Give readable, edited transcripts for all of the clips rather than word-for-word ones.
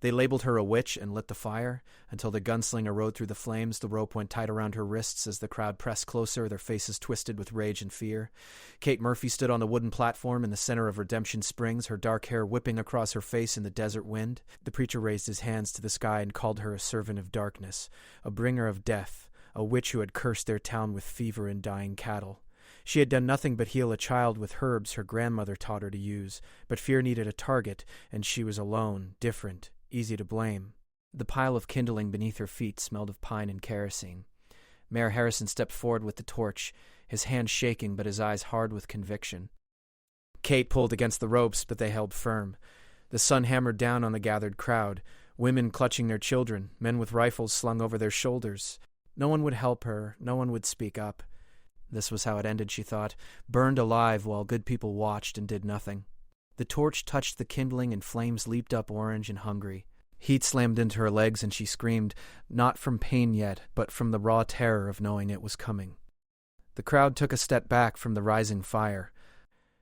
They labeled her a witch and lit the fire. Until the gunslinger rode through the flames, the rope went tight around her wrists as the crowd pressed closer, their faces twisted with rage and fear. Kate Murphy stood on the wooden platform in the center of Redemption Springs, her dark hair whipping across her face in the desert wind. The preacher raised his hands to the sky and called her a servant of darkness, a bringer of death, a witch who had cursed their town with fever and dying cattle. She had done nothing but heal a child with herbs her grandmother taught her to use, but fear needed a target, and she was alone, different, easy to blame. The pile of kindling beneath her feet smelled of pine and kerosene. Mayor Harrison stepped forward with the torch, his hand shaking but his eyes hard with conviction. Kate pulled against the ropes, but they held firm. The sun hammered down on the gathered crowd, women clutching their children, men with rifles slung over their shoulders. No one would help her, no one would speak up. This was how it ended, she thought, burned alive while good people watched and did nothing. The torch touched the kindling and flames leaped up orange and hungry. Heat slammed into her legs and she screamed, not from pain yet, but from the raw terror of knowing it was coming. The crowd took a step back from the rising fire.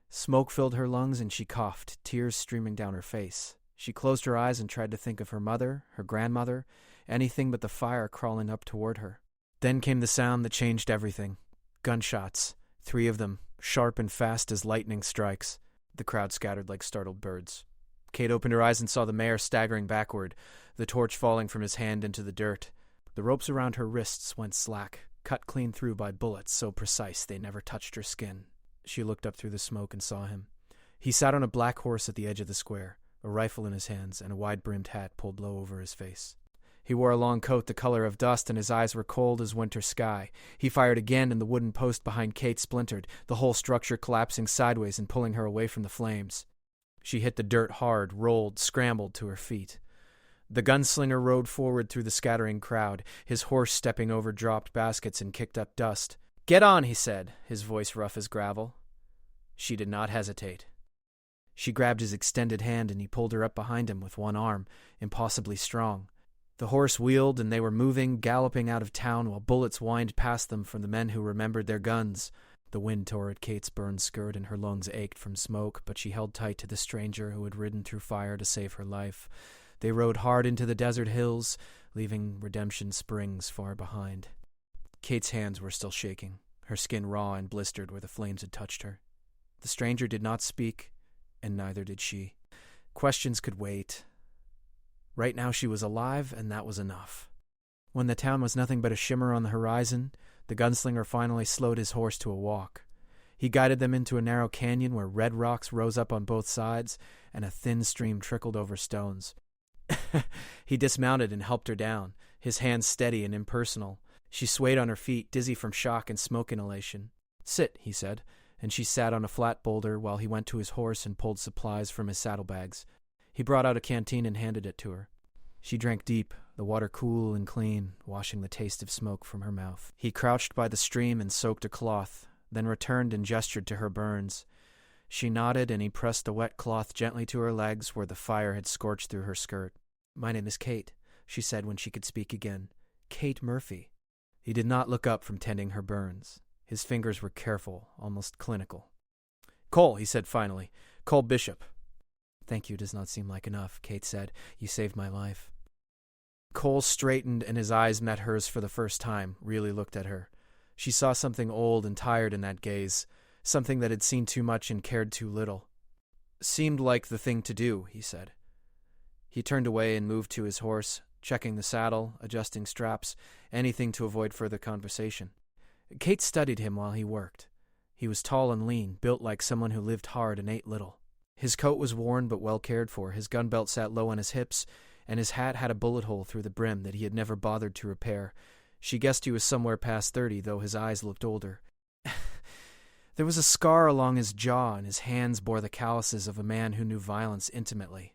Smoke filled her lungs and she coughed, tears streaming down her face. She closed her eyes and tried to think of her mother, her grandmother, anything but the fire crawling up toward her. Then came the sound that changed everything. Gunshots, 3 of them, sharp and fast as lightning strikes. The crowd scattered like startled birds. Kate opened her eyes and saw the mayor staggering backward, the torch falling from his hand into the dirt. The ropes around her wrists went slack, cut clean through by bullets so precise they never touched her skin. She looked up through the smoke and saw him. He sat on a black horse at the edge of the square, a rifle in his hands and a wide-brimmed hat pulled low over his face. He wore a long coat the color of dust, and his eyes were cold as winter sky. He fired again, and the wooden post behind Kate splintered, the whole structure collapsing sideways and pulling her away from the flames. She hit the dirt hard, rolled, scrambled to her feet. The gunslinger rode forward through the scattering crowd, his horse stepping over dropped baskets and kicked up dust. "Get on," he said, his voice rough as gravel. She did not hesitate. She grabbed his extended hand, and he pulled her up behind him with one arm, impossibly strong. The horse wheeled, and they were moving, galloping out of town while bullets whined past them from the men who remembered their guns. The wind tore at Kate's burned skirt, and her lungs ached from smoke, but she held tight to the stranger who had ridden through fire to save her life. They rode hard into the desert hills, leaving Redemption Springs far behind. Kate's hands were still shaking, her skin raw and blistered where the flames had touched her. The stranger did not speak, and neither did she. Questions could wait. Right now she was alive, and that was enough. When the town was nothing but a shimmer on the horizon, the gunslinger finally slowed his horse to a walk. He guided them into a narrow canyon where red rocks rose up on both sides, and a thin stream trickled over stones. He dismounted and helped her down, his hands steady and impersonal. She swayed on her feet, dizzy from shock and smoke inhalation. "Sit," he said, and she sat on a flat boulder while he went to his horse and pulled supplies from his saddlebags. He brought out a canteen and handed it to her. She drank deep, the water cool and clean, washing the taste of smoke from her mouth. He crouched by the stream and soaked a cloth, then returned and gestured to her burns. She nodded, and he pressed the wet cloth gently to her legs where the fire had scorched through her skirt. "My name is Kate," she said when she could speak again. "Kate Murphy." He did not look up from tending her burns. His fingers were careful, almost clinical. "Cole," he said finally. "Cole Bishop." "Thank you does not seem like enough," Kate said. "You saved my life." Cole straightened, and his eyes met hers for the first time, really looked at her. She saw something old and tired in that gaze, something that had seen too much and cared too little. "Seemed like the thing to do," he said. He turned away and moved to his horse, checking the saddle, adjusting straps, anything to avoid further conversation. Kate studied him while he worked. He was tall and lean, built like someone who lived hard and ate little. His coat was worn but well cared for, his gun belt sat low on his hips, and his hat had a bullet hole through the brim that he had never bothered to repair. She guessed he was somewhere past 30, though his eyes looked older. There was a scar along his jaw, and his hands bore the calluses of a man who knew violence intimately.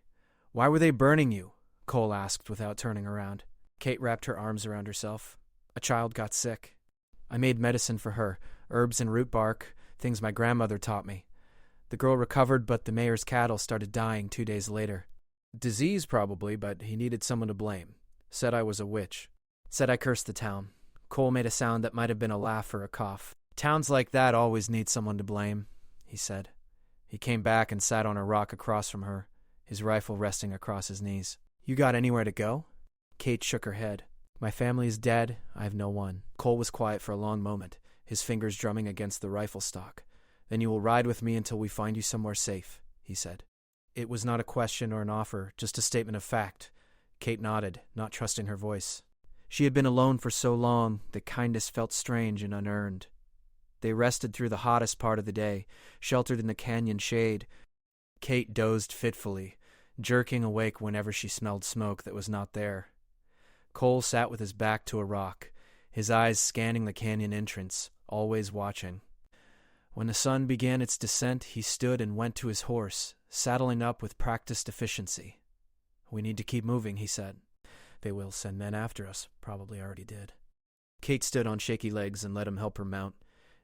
"Why were they burning you?" Cole asked without turning around. Kate wrapped her arms around herself. "A child got sick. I made medicine for her, herbs and root bark, things my grandmother taught me. The girl recovered, but the mayor's cattle started dying 2 days later. Disease, probably, but he needed someone to blame. Said I was a witch. Said I cursed the town." Cole made a sound that might have been a laugh or a cough. "Towns like that always need someone to blame," he said. He came back and sat on a rock across from her, his rifle resting across his knees. You got anywhere to go? Kate shook her head. My family is dead. I have no one. Cole was quiet for a long moment, his fingers drumming against the rifle stock. Then you will ride with me until we find you somewhere safe, he said. It was not a question or an offer, just a statement of fact. Kate nodded, not trusting her voice. She had been alone for so long that kindness felt strange and unearned. They rested through the hottest part of the day, sheltered in the canyon shade. Kate dozed fitfully, jerking awake whenever she smelled smoke that was not there. Cole sat with his back to a rock, his eyes scanning the canyon entrance, always watching. When the sun began its descent, he stood and went to his horse, saddling up with practiced efficiency. We need to keep moving, he said. They will send men after us, probably already did. Kate stood on shaky legs and let him help her mount.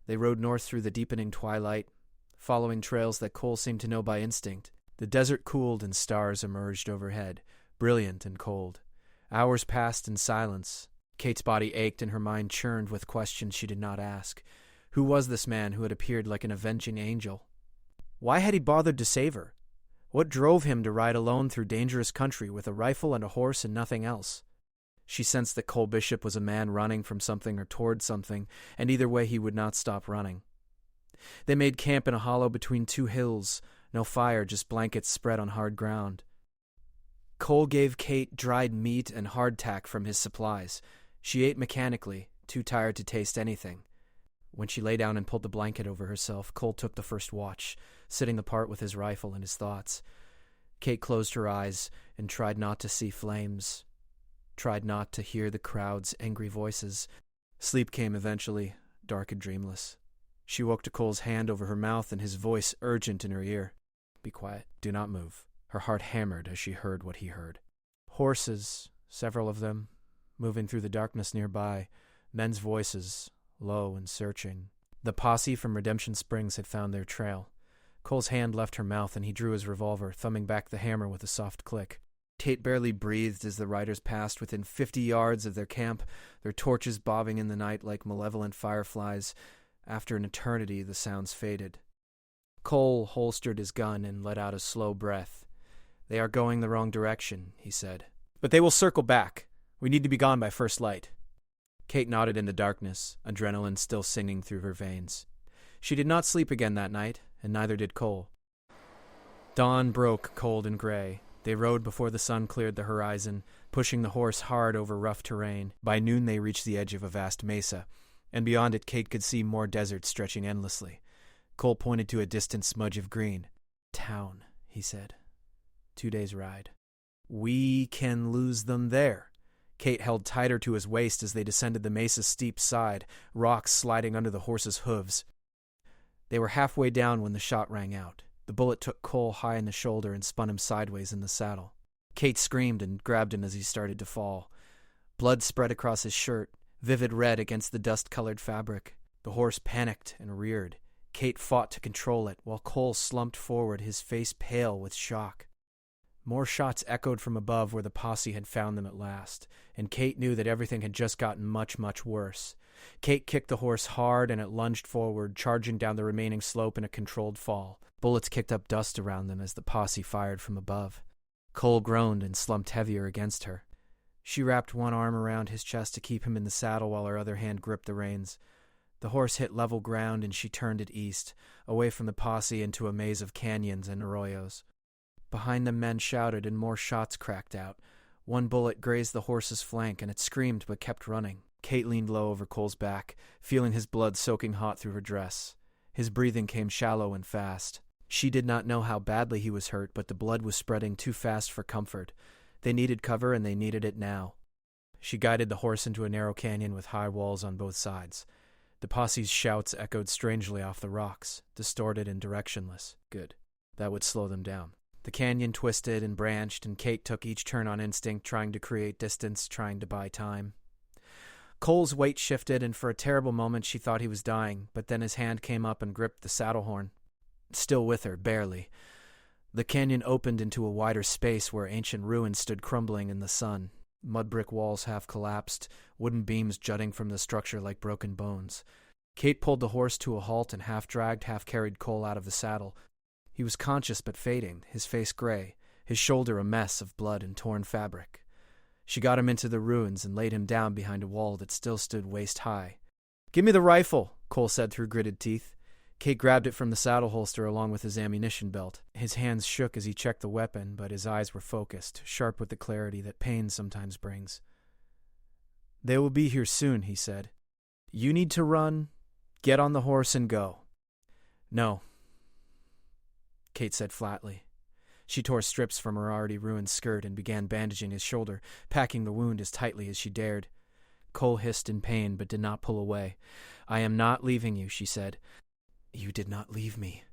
They rode north through the deepening twilight, following trails that Cole seemed to know by instinct. The desert cooled and stars emerged overhead, brilliant and cold. Hours passed in silence. Kate's body ached and her mind churned with questions she did not ask. Who was this man who had appeared like an avenging angel? Why had he bothered to save her? What drove him to ride alone through dangerous country with a rifle and a horse and nothing else? She sensed that Cole Bishop was a man running from something or toward something, and either way he would not stop running. They made camp in a hollow between two hills, no fire, just blankets spread on hard ground. Cole gave Kate dried meat and hardtack from his supplies. She ate mechanically, too tired to taste anything. When she lay down and pulled the blanket over herself, Cole took the first watch, sitting apart with his rifle and his thoughts. Kate closed her eyes and tried not to see flames, tried not to hear the crowd's angry voices. Sleep came eventually, dark and dreamless. She woke to Cole's hand over her mouth and his voice urgent in her ear. Be quiet. Do not move. Her heart hammered as she heard what he heard. Horses, several of them, moving through the darkness nearby, men's voices, low and searching. The posse from Redemption Springs had found their trail. Cole's hand left her mouth and he drew his revolver, thumbing back the hammer with a soft click. Kate barely breathed as the riders passed within 50 yards of their camp, their torches bobbing in the night like malevolent fireflies. After an eternity, the sounds faded. Cole holstered his gun and let out a slow breath. They are going the wrong direction, he said. But they will circle back. We need to be gone by first light. Kate nodded in the darkness, adrenaline still singing through her veins. She did not sleep again that night, and neither did Cole. Dawn broke cold and gray. They rode before the sun cleared the horizon, pushing the horse hard over rough terrain. By noon they reached the edge of a vast mesa, and beyond it Kate could see more desert stretching endlessly. Cole pointed to a distant smudge of green. Town, he said. 2 days' ride. We can lose them there. Kate held tighter to his waist as they descended the mesa's steep side, rocks sliding under the horse's hooves. They were halfway down when the shot rang out. The bullet took Cole high in the shoulder and spun him sideways in the saddle. Kate screamed and grabbed him as he started to fall. Blood spread across his shirt, vivid red against the dust-colored fabric. The horse panicked and reared. Kate fought to control it, while Cole slumped forward, his face pale with shock. More shots echoed from above where the posse had found them at last, and Kate knew that everything had just gotten much, much worse. Kate kicked the horse hard, and it lunged forward, charging down the remaining slope in a controlled fall. Bullets kicked up dust around them as the posse fired from above. Cole groaned and slumped heavier against her. She wrapped one arm around his chest to keep him in the saddle while her other hand gripped the reins. The horse hit level ground, and she turned it east, away from the posse into a maze of canyons and arroyos. Behind them men shouted, and more shots cracked out. One bullet grazed the horse's flank, and it screamed but kept running. Kate leaned low over Cole's back, feeling his blood soaking hot through her dress. His breathing came shallow and fast. She did not know how badly he was hurt, but the blood was spreading too fast for comfort. They needed cover, and they needed it now. She guided the horse into a narrow canyon with high walls on both sides. The posse's shouts echoed strangely off the rocks, distorted and directionless. Good. That would slow them down. The canyon twisted and branched, and Kate took each turn on instinct, trying to create distance, trying to buy time. Cole's weight shifted, and for a terrible moment she thought he was dying, but then his hand came up and gripped the saddle horn. Still with her, barely. The canyon opened into a wider space where ancient ruins stood crumbling in the sun. Mud brick walls half collapsed, wooden beams jutting from the structure like broken bones. Kate pulled the horse to a halt and half-dragged, half-carried Cole out of the saddle. He was conscious but fading, his face gray, his shoulder a mess of blood and torn fabric. She got him into the ruins and laid him down behind a wall that still stood waist high. "Give me the rifle," Cole said through gritted teeth. Kate grabbed it from the saddle holster along with his ammunition belt. His hands shook as he checked the weapon, but his eyes were focused, sharp with the clarity that pain sometimes brings. "They will be here soon," he said. "You need to run. Get on the horse and go." "No," Kate said flatly. She tore strips from her already ruined skirt and began bandaging his shoulder, packing the wound as tightly as she dared. Cole hissed in pain but did not pull away. "I am not leaving you," she said. "You did not leave me."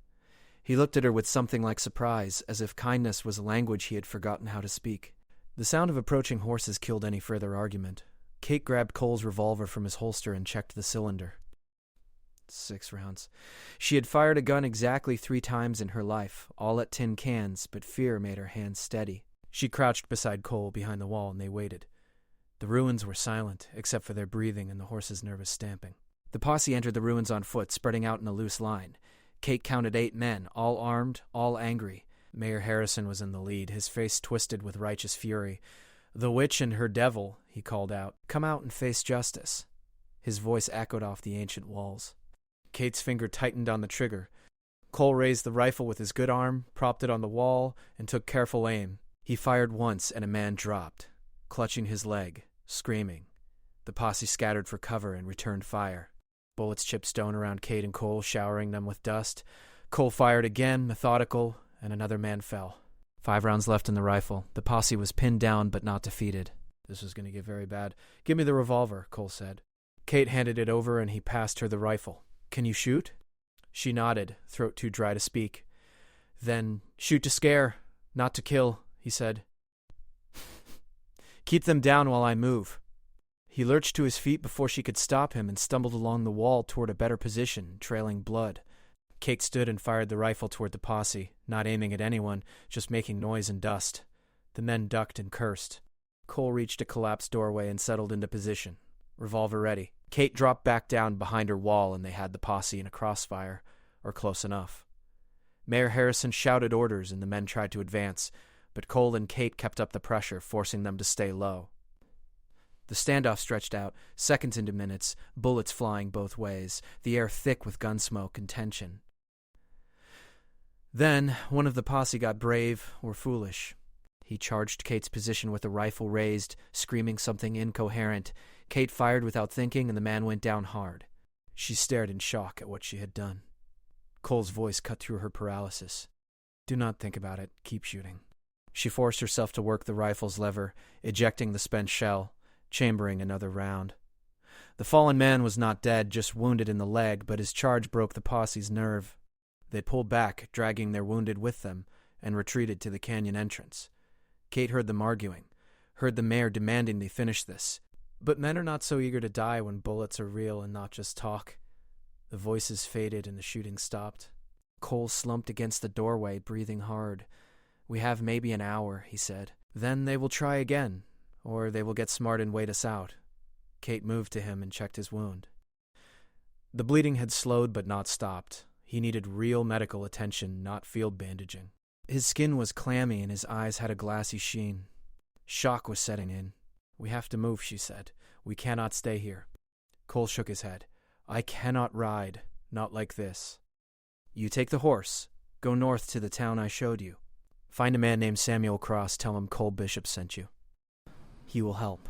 He looked at her with something like surprise, as if kindness was a language he had forgotten how to speak. The sound of approaching horses killed any further argument. Kate grabbed Cole's revolver from his holster and checked the cylinder. 6 rounds. She had fired a gun exactly 3 times in her life, all at tin cans, but fear made her hands steady. She crouched beside Cole behind the wall and they waited. The ruins were silent, except for their breathing and the horses' nervous stamping. The posse entered the ruins on foot, spreading out in a loose line. Kate counted 8 men, all armed, all angry. Mayor Harrison was in the lead, his face twisted with righteous fury. "The witch and her devil," he called out. "Come out and face justice." His voice echoed off the ancient walls. Kate's finger tightened on the trigger. Cole raised the rifle with his good arm, propped it on the wall, and took careful aim. He fired once, and a man dropped, clutching his leg, screaming. The posse scattered for cover and returned fire. Bullets chipped stone around Kate and Cole, showering them with dust. Cole fired again, methodical, and another man fell. 5 rounds left in the rifle. The posse was pinned down but not defeated. This was going to get very bad. "Give me the revolver," Cole said. Kate handed it over and he passed her the rifle. "Can you shoot?" She nodded, throat too dry to speak. "Then shoot to scare, not to kill," he said. "Keep them down while I move." He lurched to his feet before she could stop him and stumbled along the wall toward a better position, trailing blood. Kate stood and fired the rifle toward the posse, not aiming at anyone, just making noise and dust. The men ducked and cursed. Cole reached a collapsed doorway and settled into position, revolver ready. Kate dropped back down behind her wall and they had the posse in a crossfire, or close enough. Mayor Harrison shouted orders and the men tried to advance, but Cole and Kate kept up the pressure, forcing them to stay low. The standoff stretched out, seconds into minutes, bullets flying both ways, the air thick with gun smoke and tension. Then, one of the posse got brave or foolish. He charged Kate's position with the rifle raised, screaming something incoherent. Kate fired without thinking, and the man went down hard. She stared in shock at what she had done. Cole's voice cut through her paralysis. "Do not think about it. Keep shooting." She forced herself to work the rifle's lever, ejecting the spent shell, chambering another round. The fallen man was not dead, just wounded in the leg, but his charge broke the posse's nerve. They pulled back, dragging their wounded with them, and retreated to the canyon entrance. Kate heard them arguing, heard the mayor demanding they finish this. But men are not so eager to die when bullets are real and not just talk. The voices faded and the shooting stopped. Cole slumped against the doorway, breathing hard. "We have maybe an hour," he said. "Then they will try again, or they will get smart and wait us out." Kate moved to him and checked his wound. The bleeding had slowed but not stopped. He needed real medical attention, not field bandaging. His skin was clammy and his eyes had a glassy sheen. Shock was setting in. "We have to move," she said. "We cannot stay here." Cole shook his head. "I cannot ride, not like this." "You take the horse. Go north to the town I showed you. Find a man named Samuel Cross. Tell him Cole Bishop sent you. He will help."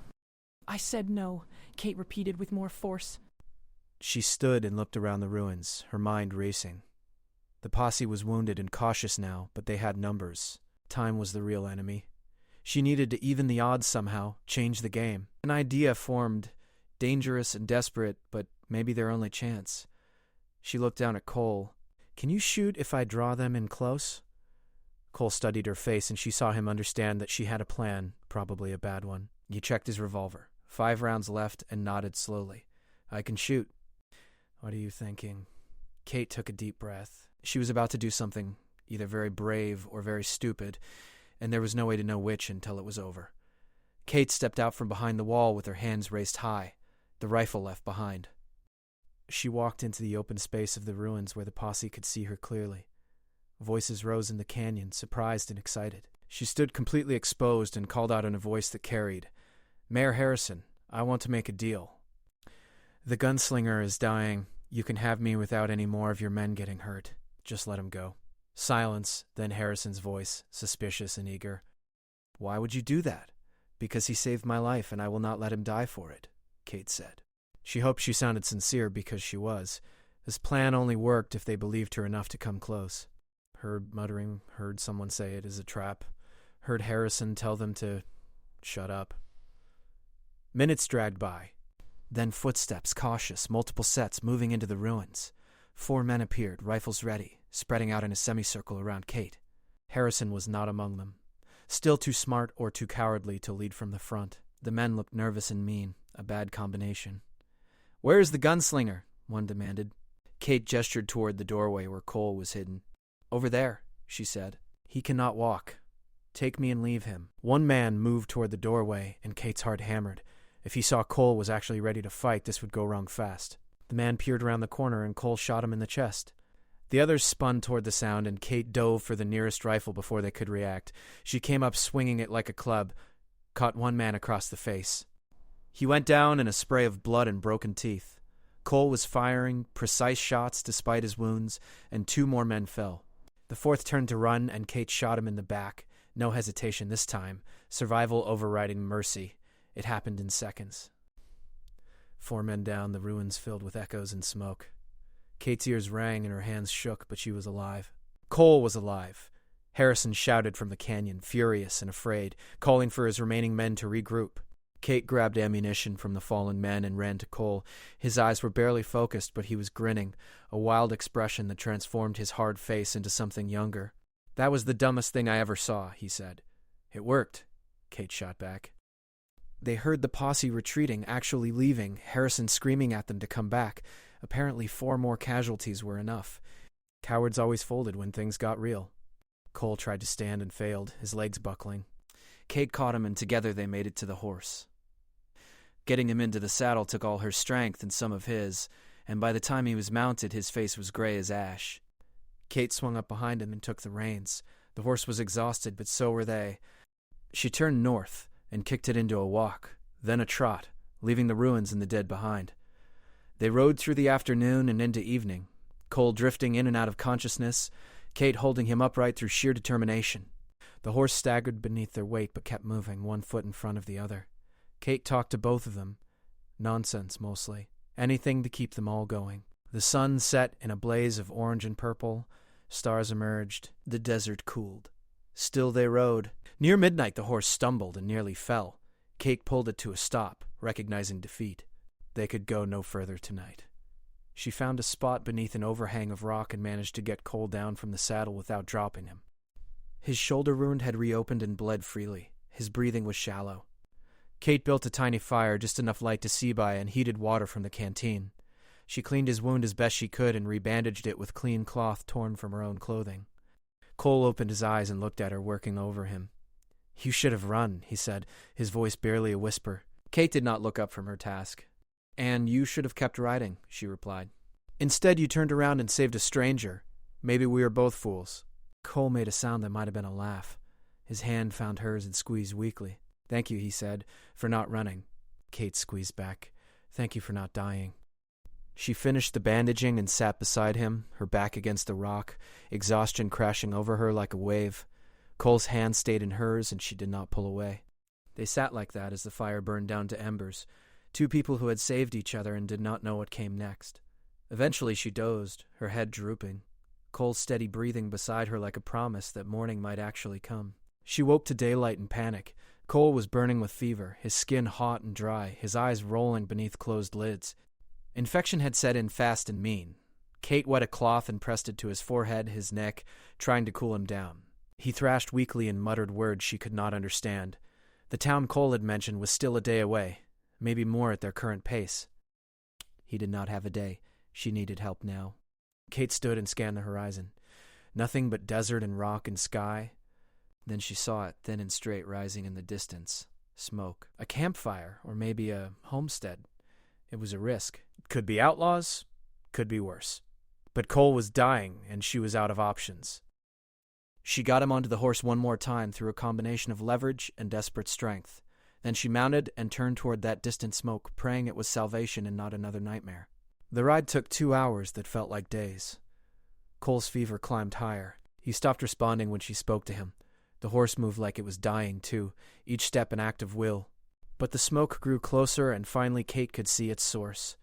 "I said no," Kate repeated with more force. She stood and looked around the ruins, her mind racing. The posse was wounded and cautious now, but they had numbers. Time was the real enemy. She needed to even the odds somehow, change the game. An idea formed, dangerous and desperate, but maybe their only chance. She looked down at Cole. "Can you shoot if I draw them in close?" Cole studied her face and she saw him understand that she had a plan, probably a bad one. He checked his revolver. 5 rounds left and nodded slowly. "I can shoot." "What are you thinking?" Kate took a deep breath. She was about to do something either very brave or very stupid, and there was no way to know which until it was over. Kate stepped out from behind the wall with her hands raised high, the rifle left behind. She walked into the open space of the ruins where the posse could see her clearly. Voices rose in the canyon, surprised and excited. She stood completely exposed and called out in a voice that carried, "Mayor Harrison, I want to make a deal. The gunslinger is dying. You can have me without any more of your men getting hurt. Just let him go." Silence, then Harrison's voice, suspicious and eager. "Why would you do that?" "Because he saved my life, and I will not let him die for it," Kate said. She hoped she sounded sincere because she was. This plan only worked if they believed her enough to come close. Heard muttering, heard someone say it is a trap, heard Harrison tell them to shut up. Minutes dragged by. Then footsteps, cautious, multiple sets moving into the ruins. 4 men appeared, rifles ready, spreading out in a semicircle around Kate. Harrison was not among them. Still too smart or too cowardly to lead from the front. The men looked nervous and mean, a bad combination. "Where is the gunslinger?" one demanded. Kate gestured toward the doorway where Cole was hidden. "Over there," she said. "He cannot walk. Take me and leave him." One man moved toward the doorway, and Kate's heart hammered. If he saw Cole was actually ready to fight, this would go wrong fast. The man peered around the corner, and Cole shot him in the chest. The others spun toward the sound, and Kate dove for the nearest rifle before they could react. She came up swinging it like a club, caught one man across the face. He went down in a spray of blood and broken teeth. Cole was firing precise shots despite his wounds, and 2 more men fell. The 4th turned to run, and Kate shot him in the back. No hesitation this time, survival overriding mercy. It happened in seconds. 4 men down, the ruins filled with echoes and smoke. Kate's ears rang and her hands shook, but she was alive. Cole was alive. Harrison shouted from the canyon, furious and afraid, calling for his remaining men to regroup. Kate grabbed ammunition from the fallen men and ran to Cole. His eyes were barely focused, but he was grinning, a wild expression that transformed his hard face into something younger. "That was the dumbest thing I ever saw," he said. "It worked," Kate shot back. They heard the posse retreating, actually leaving, Harrison screaming at them to come back. Apparently 4 more casualties were enough. Cowards always folded when things got real. Cole tried to stand and failed, his legs buckling. Kate caught him, and together they made it to the horse. Getting him into the saddle took all her strength and some of his, and by the time he was mounted, his face was gray as ash. Kate swung up behind him and took the reins. The horse was exhausted, but so were they. She turned north and kicked it into a walk, then a trot, leaving the ruins and the dead behind. They rode through the afternoon and into evening, Cole drifting in and out of consciousness, Kate holding him upright through sheer determination. The horse staggered beneath their weight but kept moving, one foot in front of the other. Kate talked to both of them. Nonsense, mostly. Anything to keep them all going. The sun set in a blaze of orange and purple. Stars emerged. The desert cooled. Still they rode. Near midnight the horse stumbled and nearly fell. Kate pulled it to a stop, recognizing defeat. They could go no further tonight. She found a spot beneath an overhang of rock and managed to get Cole down from the saddle without dropping him. His shoulder wound had reopened and bled freely. His breathing was shallow. Kate built a tiny fire, just enough light to see by, and heated water from the canteen. She cleaned his wound as best she could and rebandaged it with clean cloth torn from her own clothing. Cole opened his eyes and looked at her, working over him. "You should have run," he said, his voice barely a whisper. Kate did not look up from her task. "And you should have kept riding," she replied. "Instead, you turned around and saved a stranger. Maybe we are both fools." Cole made a sound that might have been a laugh. His hand found hers and squeezed weakly. "Thank you," he said, "for not running." Kate squeezed back. "Thank you for not dying." She finished the bandaging and sat beside him, her back against the rock, exhaustion crashing over her like a wave. Cole's hand stayed in hers, and she did not pull away. They sat like that as the fire burned down to embers, 2 people who had saved each other and did not know what came next. Eventually she dozed, her head drooping, Cole's steady breathing beside her like a promise that morning might actually come. She woke to daylight in panic. Cole was burning with fever, his skin hot and dry, his eyes rolling beneath closed lids. Infection had set in fast and mean. Kate wet a cloth and pressed it to his forehead, his neck, trying to cool him down. He thrashed weakly and muttered words she could not understand. The town Cole had mentioned was still a day away, maybe more at their current pace. He did not have a day. She needed help now. Kate stood and scanned the horizon. Nothing but desert and rock and sky. Then she saw it, thin and straight, rising in the distance. Smoke. A campfire, or maybe a homestead. It was a risk. Could be outlaws, could be worse. But Cole was dying, and she was out of options. She got him onto the horse one more time through a combination of leverage and desperate strength. Then she mounted and turned toward that distant smoke, praying it was salvation and not another nightmare. The ride took 2 hours that felt like days. Cole's fever climbed higher. He stopped responding when she spoke to him. The horse moved like it was dying, too, each step an act of will. But the smoke grew closer, and finally Kate could see its source.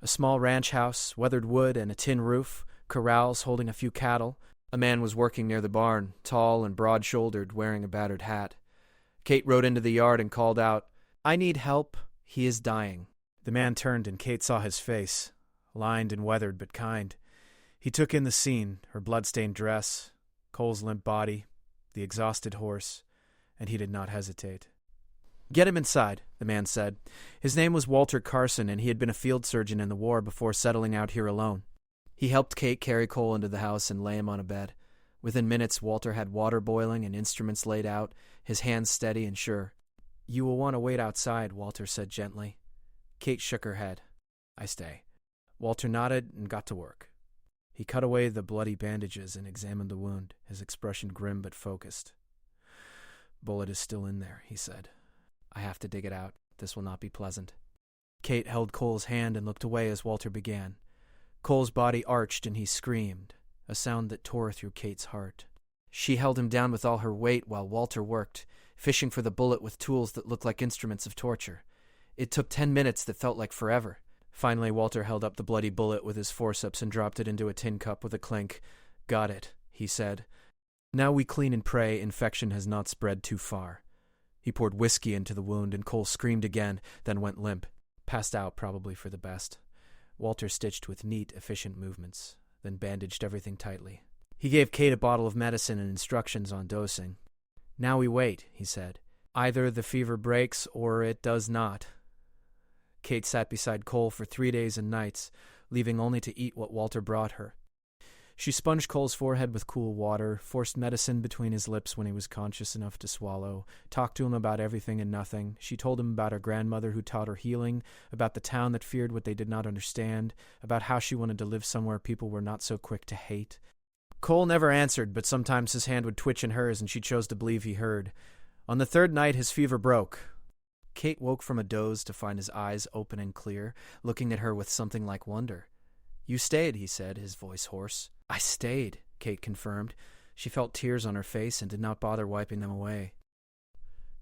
A small ranch house, weathered wood and a tin roof, corrals holding a few cattle. A man was working near the barn, tall and broad-shouldered, wearing a battered hat. Kate rode into the yard and called out, "I need help. He is dying." The man turned and Kate saw his face, lined and weathered but kind. He took in the scene, her blood-stained dress, Cole's limp body, the exhausted horse, and he did not hesitate. "Get him inside," the man said. His name was Walter Carson, and he had been a field surgeon in the war before settling out here alone. He helped Kate carry Cole into the house and lay him on a bed. Within minutes, Walter had water boiling and instruments laid out, his hands steady and sure. "You will want to wait outside," Walter said gently. Kate shook her head. "I stay." Walter nodded and got to work. He cut away the bloody bandages and examined the wound, his expression grim but focused. "Bullet is still in there," he said. "I have to dig it out. This will not be pleasant." Kate held Cole's hand and looked away as Walter began. Cole's body arched and he screamed, a sound that tore through Kate's heart. She held him down with all her weight while Walter worked, fishing for the bullet with tools that looked like instruments of torture. It took 10 minutes that felt like forever. Finally, Walter held up the bloody bullet with his forceps and dropped it into a tin cup with a clink. "Got it," he said. "Now we clean and pray infection has not spread too far." He poured whiskey into the wound, and Cole screamed again, then went limp. Passed out, probably for the best. Walter stitched with neat, efficient movements, then bandaged everything tightly. He gave Kate a bottle of medicine and instructions on dosing. "Now we wait," he said. "Either the fever breaks or it does not." Kate sat beside Cole for 3 days and nights, leaving only to eat what Walter brought her. She sponged Cole's forehead with cool water, forced medicine between his lips when he was conscious enough to swallow, talked to him about everything and nothing. She told him about her grandmother who taught her healing, about the town that feared what they did not understand, about how she wanted to live somewhere people were not so quick to hate. Cole never answered, but sometimes his hand would twitch in hers and she chose to believe he heard. On the 3rd night, his fever broke. Kate woke from a doze to find his eyes open and clear, looking at her with something like wonder. "You stayed," he said, his voice hoarse. "I stayed," Kate confirmed. She felt tears on her face and did not bother wiping them away.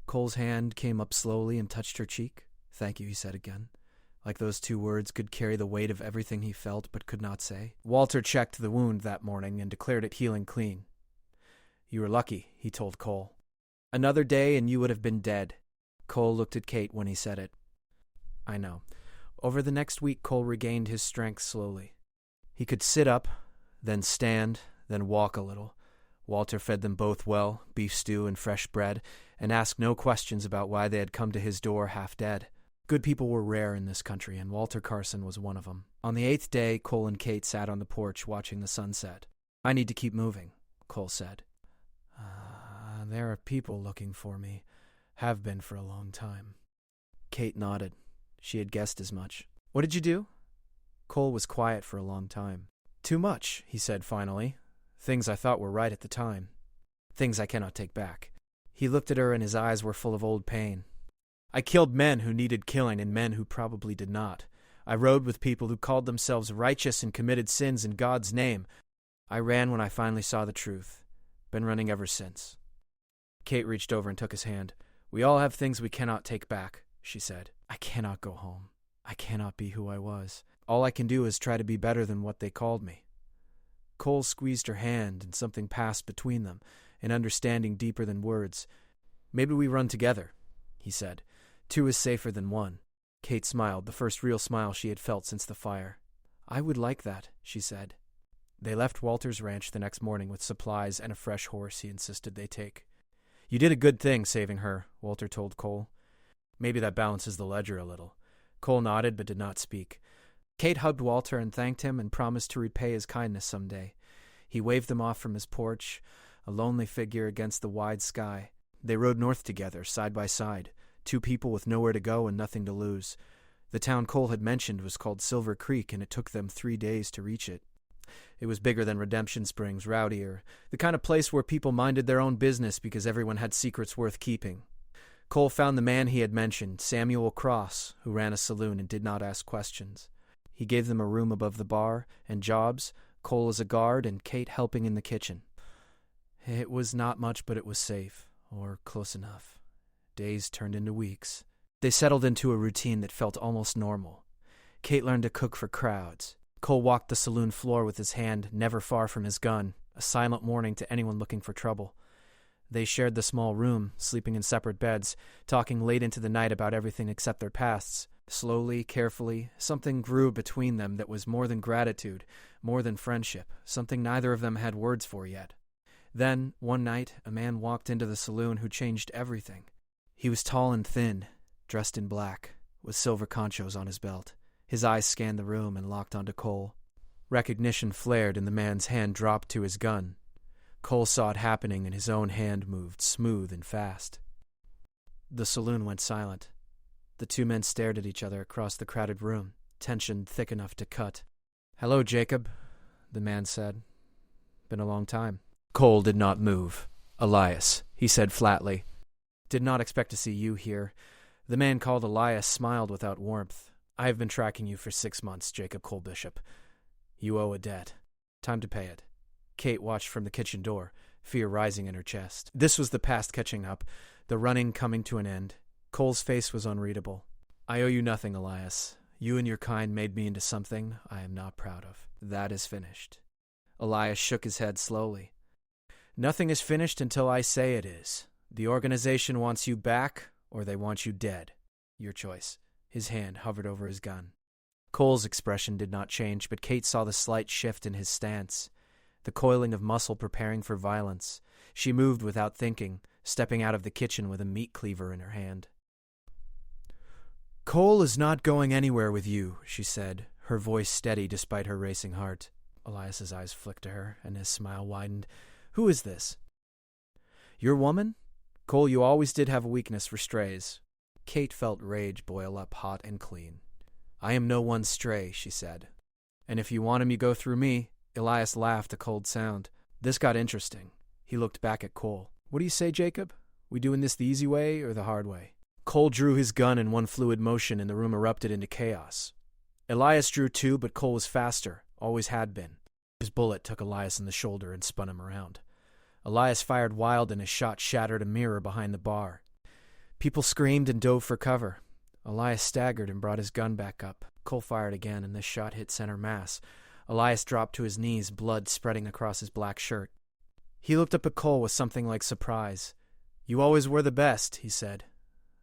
Cole's hand came up slowly and touched her cheek. "Thank you," he said again, like those 2 words could carry the weight of everything he felt but could not say. Walter checked the wound that morning and declared it healing clean. "You were lucky," he told Cole. "Another day and you would have been dead." Cole looked at Kate when he said it. "I know." Over the next week, Cole regained his strength slowly. He could sit up, then stand, then walk a little. Walter fed them both well, beef stew and fresh bread, and asked no questions about why they had come to his door half dead. Good people were rare in this country, and Walter Carson was one of them. On the 8th day, Cole and Kate sat on the porch watching the sunset. "I need to keep moving," Cole said. There are people looking for me. Have been for a long time." Kate nodded. She had guessed as much. "What did you do?" Cole was quiet for a long time. "Too much," he said finally. "Things I thought were right at the time. Things I cannot take back." He looked at her and his eyes were full of old pain. "I killed men who needed killing and men who probably did not. I rode with people who called themselves righteous and committed sins in God's name. I ran when I finally saw the truth. Been running ever since." Kate reached over and took his hand. "We all have things we cannot take back," she said. "I cannot go home. I cannot be who I was. All I can do is try to be better than what they called me." Cole squeezed her hand, and something passed between them, an understanding deeper than words. "Maybe we run together," he said. "2 is safer than 1. Kate smiled, the first real smile she had felt since the fire. "I would like that," she said. They left Walter's ranch the next morning with supplies and a fresh horse he insisted they take. "You did a good thing saving her," Walter told Cole. "Maybe that balances the ledger a little." Cole nodded but did not speak. Kate hugged Walter and thanked him and promised to repay his kindness someday. He waved them off from his porch, a lonely figure against the wide sky. They rode north together, side by side, 2 people with nowhere to go and nothing to lose. The town Cole had mentioned was called Silver Creek, and it took them 3 days to reach it. It was bigger than Redemption Springs, rowdier, the kind of place where people minded their own business because everyone had secrets worth keeping. Cole found the man he had mentioned, Samuel Cross, who ran a saloon and did not ask questions. He gave them a room above the bar and jobs, Cole as a guard and Kate helping in the kitchen. It was not much, but it was safe, or close enough. Days turned into weeks. They settled into a routine that felt almost normal. Kate learned to cook for crowds. Cole walked the saloon floor with his hand never far from his gun, a silent warning to anyone looking for trouble. They shared the small room, sleeping in separate beds, talking late into the night about everything except their pasts. Slowly, carefully, something grew between them that was more than gratitude, more than friendship, something neither of them had words for yet. Then, one night, a man walked into the saloon who changed everything. He was tall and thin, dressed in black, with silver conchos on his belt. His eyes scanned the room and locked onto Cole. Recognition flared and the man's hand dropped to his gun. Cole saw it happening and his own hand moved, smooth and fast. The saloon went silent. The two men stared at each other across the crowded room, tension thick enough to cut. "Hello, Jacob," the man said. "Been a long time." Cole did not move. "Elias," he said flatly. "Did not expect to see you here." The man called Elias smiled without warmth. "I have been tracking you for 6 months, Jacob Colebishop. You owe a debt. Time to pay it." Kate watched from the kitchen door, fear rising in her chest. This was the past catching up, the running coming to an end. Cole's face was unreadable. "I owe you nothing, Elias. You and your kind made me into something I am not proud of. That is finished." Elias shook his head slowly. "Nothing is finished until I say it is. The organization wants you back, or they want you dead. Your choice." His hand hovered over his gun. Cole's expression did not change, but Kate saw the slight shift in his stance, the coiling of muscle preparing for violence. She moved without thinking, stepping out of the kitchen with a meat cleaver in her hand. "Cole is not going anywhere with you," she said, her voice steady despite her racing heart. Elias's eyes flicked to her, and his smile widened. "Who is this?" "Your woman? Cole, you always did have a weakness for strays." Kate felt rage boil up hot and clean. "I am no one's stray," she said. "And if you want him, you go through me." Elias laughed a cold sound. This got interesting. He looked back at Cole. "What do you say, Jacob? We doing this the easy way or the hard way?" Cole drew his gun in one fluid motion and the room erupted into chaos. Elias drew too, but Cole was faster, always had been. His bullet took Elias in the shoulder and spun him around. Elias fired wild and his shot shattered a mirror behind the bar. People screamed and dove for cover. Elias staggered and brought his gun back up. Cole fired again, and this shot hit center mass. Elias dropped to his knees, blood spreading across his black shirt. He looked up at Cole with something like surprise. "You always were the best," he said,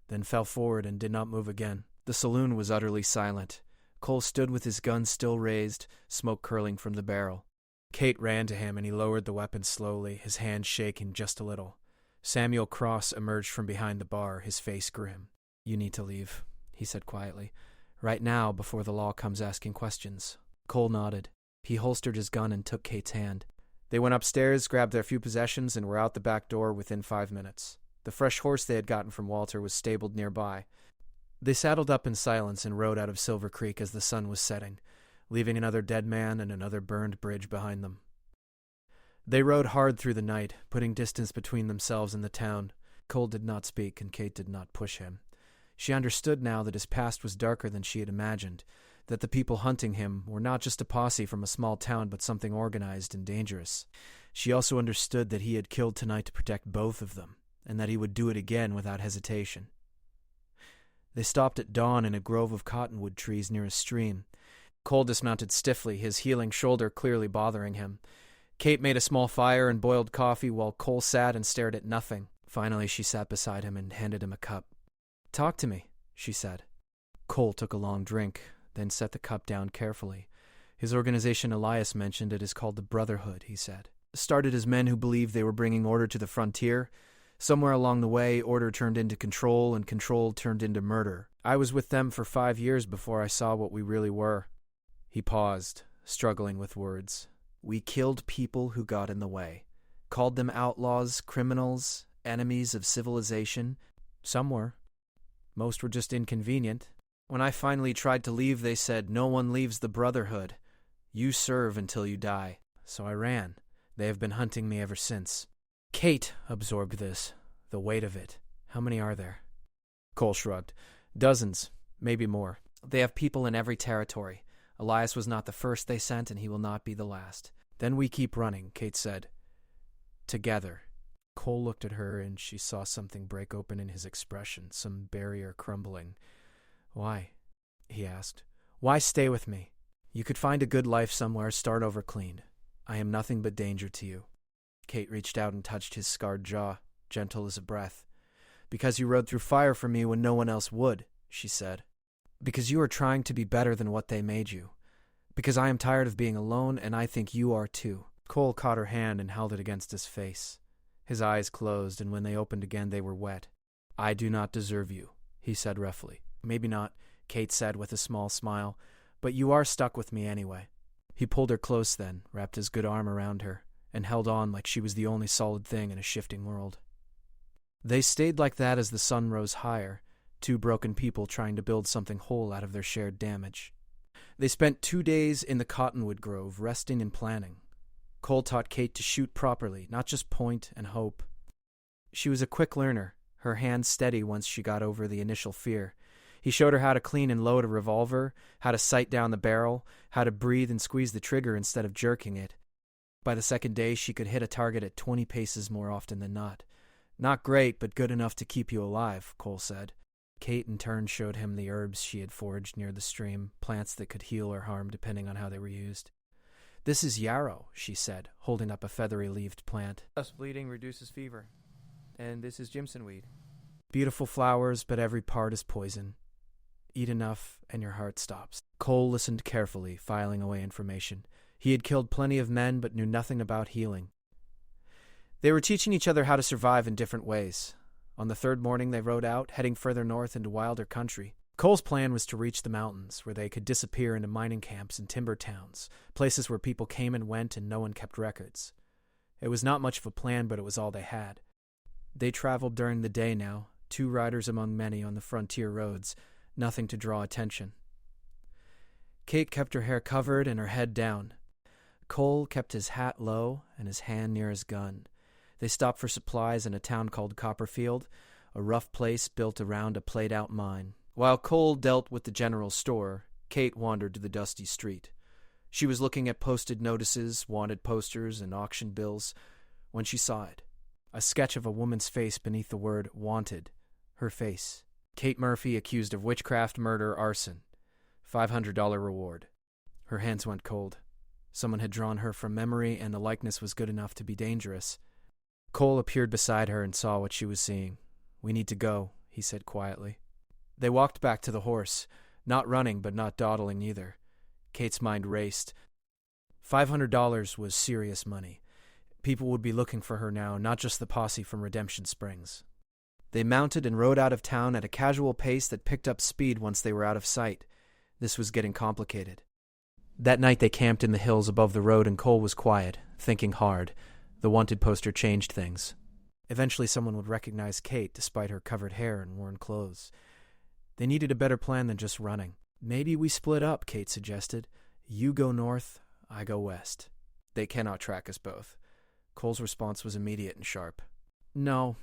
then fell forward and did not move again. The saloon was utterly silent. Cole stood with his gun still raised, smoke curling from the barrel. Kate ran to him, and he lowered the weapon slowly, his hand shaking just a little. Samuel Cross emerged from behind the bar, his face grim. "You need to leave," he said quietly. "Right now, before the law comes asking questions." Cole nodded. He holstered his gun and took Kate's hand. They went upstairs, grabbed their few possessions, and were out the back door within 5 minutes. The fresh horse they had gotten from Walter was stabled nearby. They saddled up in silence and rode out of Silver Creek as the sun was setting, leaving another dead man and another burned bridge behind them. They rode hard through the night, putting distance between themselves and the town. Cole did not speak, and Kate did not push him. She understood now that his past was darker than she had imagined, that the people hunting him were not just a posse from a small town but something organized and dangerous. She also understood that he had killed tonight to protect both of them, and that he would do it again without hesitation. They stopped at dawn in a grove of cottonwood trees near a stream. Cole dismounted stiffly, his healing shoulder clearly bothering him. Kate made a small fire and boiled coffee while Cole sat and stared at nothing. Finally, she sat beside him and handed him a cup. "Talk to me," she said. Cole took a long drink, then set the cup down carefully. His organization Elias mentioned it is called the Brotherhood, he said. Started as men who believed they were bringing order to the frontier. Somewhere along the way, order turned into control, and control turned into murder. I was with them for 5 years before I saw what we really were. He paused, struggling with words. We killed people who got in the way. Called them outlaws, criminals, enemies of civilization. Some were. Most were just inconvenient. When I finally tried to leave, they said, "No one leaves the Brotherhood." You serve until you die. So I ran. They have been hunting me ever since. Kate absorbed this, the weight of it. How many are there? Cole shrugged. Dozens, maybe more. They have people in every territory. Elias was not the first they sent, and he will not be the last. Then we keep running, Kate said. Together. Cole looked at her, and she saw something break open in his expression, some barrier crumbling. Why? He asked. Why stay with me? You could find a good life somewhere, start over clean. I am nothing but danger to you. Kate reached out and touched his scarred jaw, gentle as a breath. Because you rode through fire for me when no one else would, she said. Because you are trying to be better than what they made you. Because I am tired of being alone, and I think you are too. Cole caught her hand and held it against his face. His eyes closed, and when they opened again they were wet. I do not deserve you, he said roughly. Maybe not, Kate said with a small smile, but you are stuck with me anyway. He pulled her close then, wrapped his good arm around her, and held on like she was the only solid thing in a shifting world. They stayed like that as the sun rose higher, two broken people trying to build something whole out of their shared damage. They spent 2 days in the cottonwood grove, resting and planning. Cole taught Kate to shoot properly, not just point and hope. She was a quick learner, her hands steady once she got over the initial fear. He showed her how to clean and load a revolver, how to sight down the barrel, how to breathe and squeeze the trigger instead of jerking it. By the second day, she could hit a target at 20 paces more often than not. Not great, but good enough to keep you alive, Cole said. Kate in turn showed him the herbs she had foraged near the stream, plants that could heal or harm depending on how they were used. This is yarrow, she said, holding up a feathery-leaved plant. Thus bleeding reduces fever. And this is Jimson weed. Beautiful flowers, but every part is poison. Eat enough, and your heart stops. Cole listened carefully, filing away information. He had killed plenty of men, but knew nothing about healing. They were teaching each other how to survive in different ways. On the third morning, they rode out, heading further north into wilder country. Cole's plan was to reach the mountains, where they could disappear into mining camps and timber towns, places where people came and went and no one kept records. It was not much of a plan, but it was all they had. They traveled during the day now, 2 riders among many on the frontier roads, nothing to draw attention. Kate kept her hair covered and her head down. Cole kept his hat low and his hand near his gun. They stopped for supplies in a town called Copperfield, a rough place built around a played-out mine. While Cole dealt with the general store, Kate wandered to the dusty street. She was looking at posted notices, wanted posters, and auction bills when she saw it. A sketch of a woman's face beneath the word wanted. Her face. Kate Murphy accused of witchcraft, murder, arson. $500 reward. Her hands went cold. Someone had drawn her from memory, and the likeness was good enough to be dangerous. Cole appeared beside her and saw what she was seeing. We need to go, he said quietly. They walked back to the horse, not running but not dawdling either. Kate's mind raced. $500 was serious money. People would be looking for her now, not just the posse from Redemption Springs. They mounted and rode out of town at a casual pace that picked up speed once they were out of sight. This was getting complicated. That night they camped in the hills above the road, and Cole was quiet, thinking hard. The wanted poster changed things. Eventually someone would recognize Kate, despite her covered hair and worn clothes. They needed a better plan than just running. Maybe we split up, Kate suggested. You go north, I go west. They cannot track us both. Cole's response was immediate and sharp. No,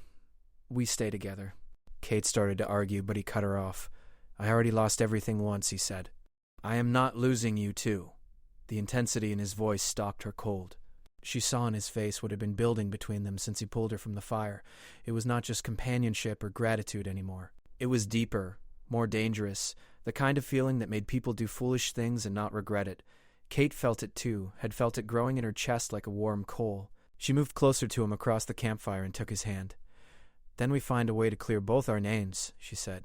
we stay together. Kate started to argue, but he cut her off. I already lost everything once, he said. I am not losing you, too. The intensity in his voice stopped her cold. She saw in his face what had been building between them since he pulled her from the fire. It was not just companionship or gratitude anymore. It was deeper, more dangerous, the kind of feeling that made people do foolish things and not regret it. Kate felt it too, had felt it growing in her chest like a warm coal. She moved closer to him across the campfire and took his hand. Then we find a way to clear both our names, she said.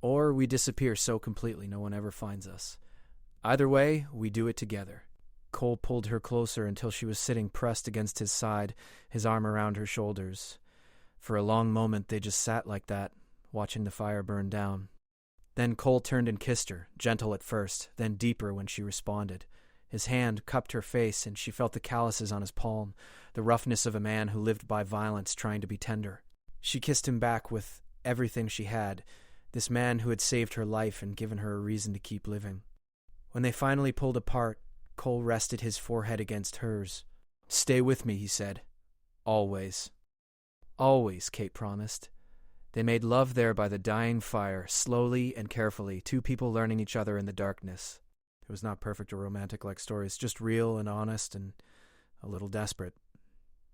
Or we disappear so completely no one ever finds us. Either way, we do it together. Cole pulled her closer until she was sitting pressed against his side, his arm around her shoulders. For a long moment they just sat like that, watching the fire burn down. Then Cole turned and kissed her, gentle at first, then deeper when she responded. His hand cupped her face, and she felt the calluses on his palm, the roughness of a man who lived by violence trying to be tender. She kissed him back with everything she had, this man who had saved her life and given her a reason to keep living. When they finally pulled apart, Cole rested his forehead against hers. "Stay with me," he said. "Always." "Always," Kate promised. They made love there by the dying fire, slowly and carefully, two people learning each other in the darkness. It was not perfect or romantic like stories, just real and honest and a little desperate.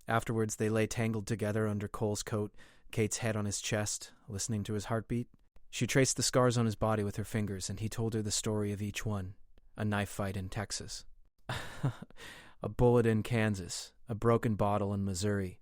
Afterwards, they lay tangled together under Cole's coat, Kate's head on his chest, listening to his heartbeat. She traced the scars on his body with her fingers, and he told her the story of each one. A knife fight in Texas. A bullet in Kansas. A broken bottle in Missouri.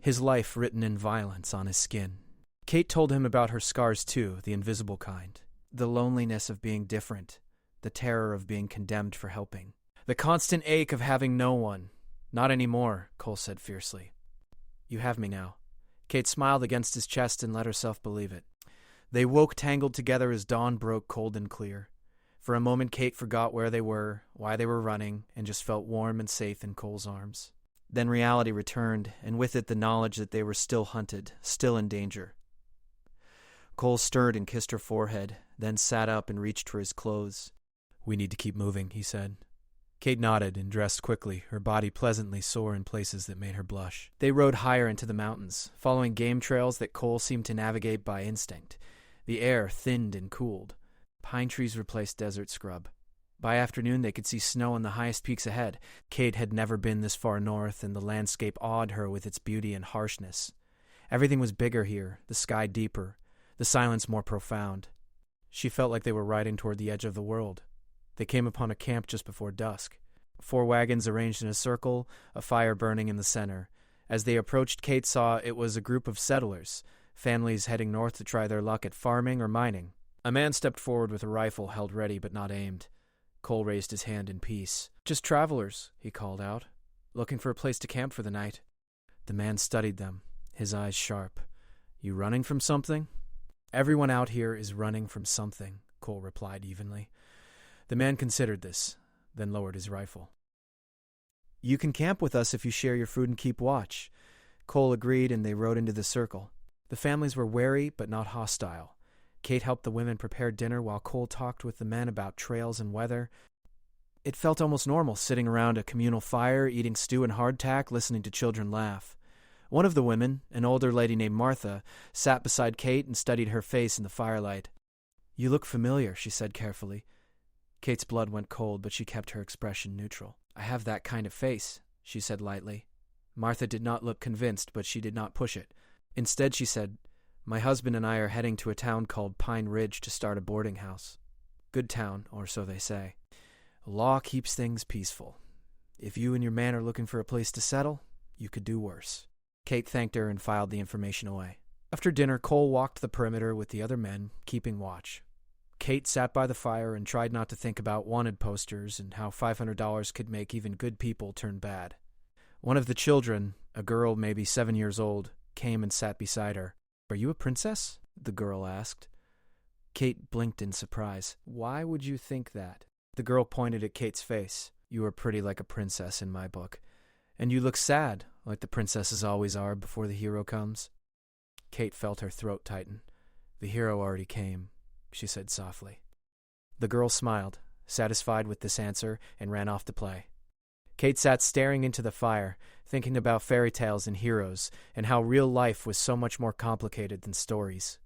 His life written in violence on his skin. Kate told him about her scars too, the invisible kind. The loneliness of being different. The terror of being condemned for helping. The constant ache of having no one. "Not anymore," Cole said fiercely. "You have me now." Kate smiled against his chest and let herself believe it. They woke tangled together as dawn broke cold and clear. For a moment, Kate forgot where they were, why they were running, and just felt warm and safe in Cole's arms. Then reality returned, and with it the knowledge that they were still hunted, still in danger. Cole stirred and kissed her forehead, then sat up and reached for his clothes. "We need to keep moving," he said. Kate nodded and dressed quickly, her body pleasantly sore in places that made her blush. They rode higher into the mountains, following game trails that Cole seemed to navigate by instinct. The air thinned and cooled. Pine trees replaced desert scrub. By afternoon, they could see snow on the highest peaks ahead. Kate had never been this far north, and the landscape awed her with its beauty and harshness. Everything was bigger here, the sky deeper, the silence more profound. She felt like they were riding toward the edge of the world. They came upon a camp just before dusk. 4 wagons arranged in a circle, a fire burning in the center. As they approached, Kate saw it was a group of settlers, families heading north to try their luck at farming or mining. A man stepped forward with a rifle held ready but not aimed. Cole raised his hand in peace. "Just travelers," he called out, "looking for a place to camp for the night." The man studied them, his eyes sharp. "You running from something?" "Everyone out here is running from something," Cole replied evenly. The man considered this, then lowered his rifle. "You can camp with us if you share your food and keep watch." Cole agreed, and they rode into the circle. The families were wary but not hostile. Kate helped the women prepare dinner while Cole talked with the men about trails and weather. It felt almost normal, sitting around a communal fire, eating stew and hardtack, listening to children laugh. One of the women, an older lady named Martha, sat beside Kate and studied her face in the firelight. "You look familiar," she said carefully. Kate's blood went cold, but she kept her expression neutral. "I have that kind of face," she said lightly. Martha did not look convinced, but she did not push it. Instead, she said, "My husband and I are heading to a town called Pine Ridge to start a boarding house. Good town, or so they say. Law keeps things peaceful. If you and your man are looking for a place to settle, you could do worse." Kate thanked her and filed the information away. After dinner, Cole walked the perimeter with the other men, keeping watch. Kate sat by the fire and tried not to think about wanted posters and how $500 could make even good people turn bad. One of the children, a girl maybe 7 years old, came and sat beside her. "Are you a princess?" the girl asked. Kate blinked in surprise. "Why would you think that?" The girl pointed at Kate's face. "You are pretty like a princess in my book. And you look sad, like the princesses always are before the hero comes." Kate felt her throat tighten. "The hero already came," she said softly. The girl smiled, satisfied with this answer, and ran off to play. Kate sat staring into the fire, thinking about fairy tales and heroes, and how real life was so much more complicated than stories.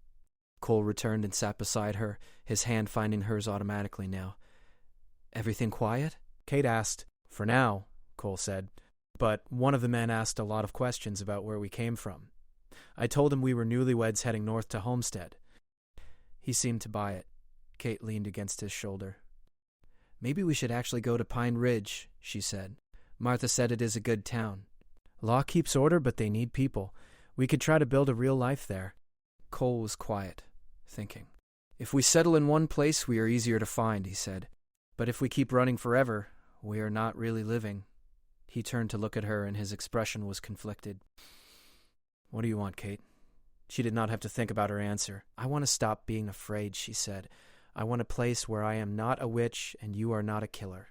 Cole returned and sat beside her, his hand finding hers automatically now. "Everything quiet?" Kate asked. "For now," Cole said. "But one of the men asked a lot of questions about where we came from. I told him we were newlyweds heading north to Homestead. He seemed to buy it." Kate leaned against his shoulder. "Maybe we should actually go to Pine Ridge," she said. "Martha said it is a good town. Law keeps order, but they need people. We could try to build a real life there." Cole was quiet, thinking. "If we settle in one place, we are easier to find," he said. "But if we keep running forever, we are not really living." He turned to look at her, and his expression was conflicted. "What do you want, Kate?" She did not have to think about her answer. "I want to stop being afraid," she said. "I want a place where I am not a witch and you are not a killer.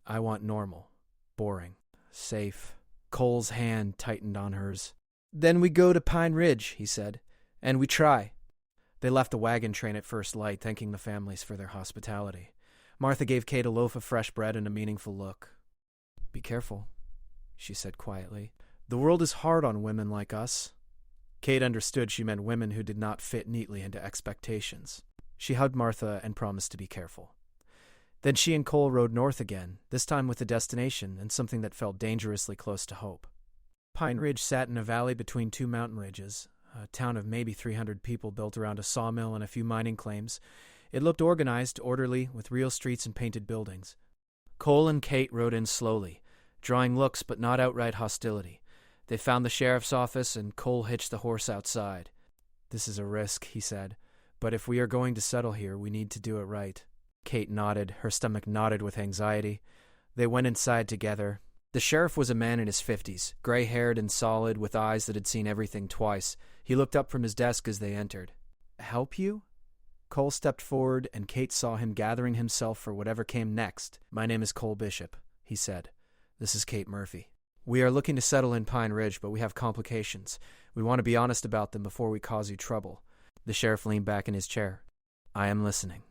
I want normal, boring, safe." Cole's hand tightened on hers. "Then we go to Pine Ridge," he said, "and we try." They left the wagon train at first light, thanking the families for their hospitality. Martha gave Kate a loaf of fresh bread and a meaningful look. "Be careful," she said quietly. "The world is hard on women like us." Kate understood she meant women who did not fit neatly into expectations. She hugged Martha and promised to be careful. Then she and Cole rode north again, this time with a destination and something that felt dangerously close to hope. Pine Ridge sat in a valley between two mountain ridges, a town of maybe 300 people built around a sawmill and a few mining claims. It looked organized, orderly, with real streets and painted buildings. Cole and Kate rode in slowly, drawing looks but not outright hostility. They found the sheriff's office, and Cole hitched the horse outside. "This is a risk," he said, "but if we are going to settle here, we need to do it right." Kate nodded, her stomach knotted with anxiety. They went inside together. The sheriff was a man in his 50s, gray-haired and solid, with eyes that had seen everything twice. He looked up from his desk as they entered. "Help you?" Cole stepped forward, and Kate saw him gathering himself for whatever came next. "My name is Cole Bishop," he said. "This is Kate Murphy. We are looking to settle in Pine Ridge, but we have complications. We want to be honest about them before we cause you trouble." The sheriff leaned back in his chair. "I am listening."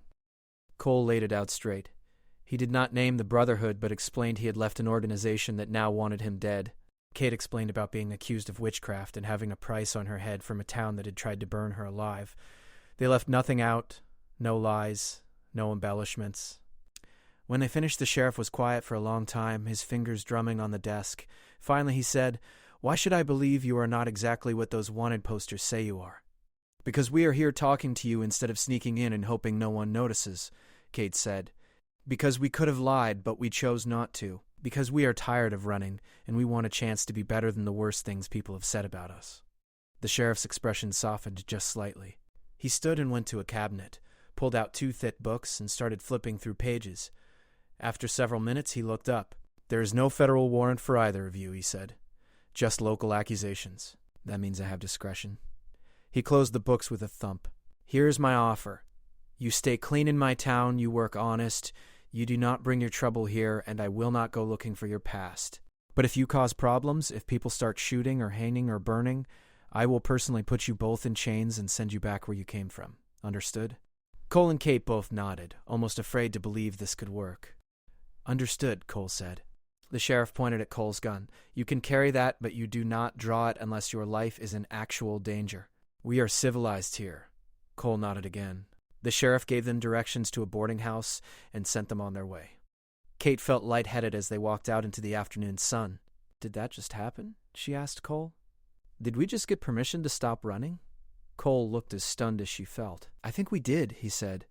Cole laid it out straight. He did not name the Brotherhood, but explained he had left an organization that now wanted him dead. Kate explained about being accused of witchcraft and having a price on her head from a town that had tried to burn her alive. They left nothing out, no lies, no embellishments. When they finished, the sheriff was quiet for a long time, his fingers drumming on the desk. Finally he said, "Why should I believe you are not exactly what those wanted posters say you are?" "Because we are here talking to you instead of sneaking in and hoping no one notices," Kate said. "Because we could have lied, but we chose not to. Because we are tired of running, and we want a chance to be better than the worst things people have said about us." The sheriff's expression softened just slightly. He stood and went to a cabinet, pulled out 2 thick books, and started flipping through pages. After several minutes, he looked up. "There is no federal warrant for either of you," he said. "Just local accusations. That means I have discretion." He closed the books with a thump. "Here is my offer. You stay clean in my town, you work honest, you do not bring your trouble here, and I will not go looking for your past. But if you cause problems, if people start shooting or hanging or burning, I will personally put you both in chains and send you back where you came from. Understood?" Cole and Kate both nodded, almost afraid to believe this could work. "Understood," Cole said. The sheriff pointed at Cole's gun. "You can carry that, but you do not draw it unless your life is in actual danger. We are civilized here." Cole nodded again. The sheriff gave them directions to a boarding house and sent them on their way. Kate felt lightheaded as they walked out into the afternoon sun. "Did that just happen?" she asked Cole. "Did we just get permission to stop running?" Cole looked as stunned as she felt. "I think we did," he said.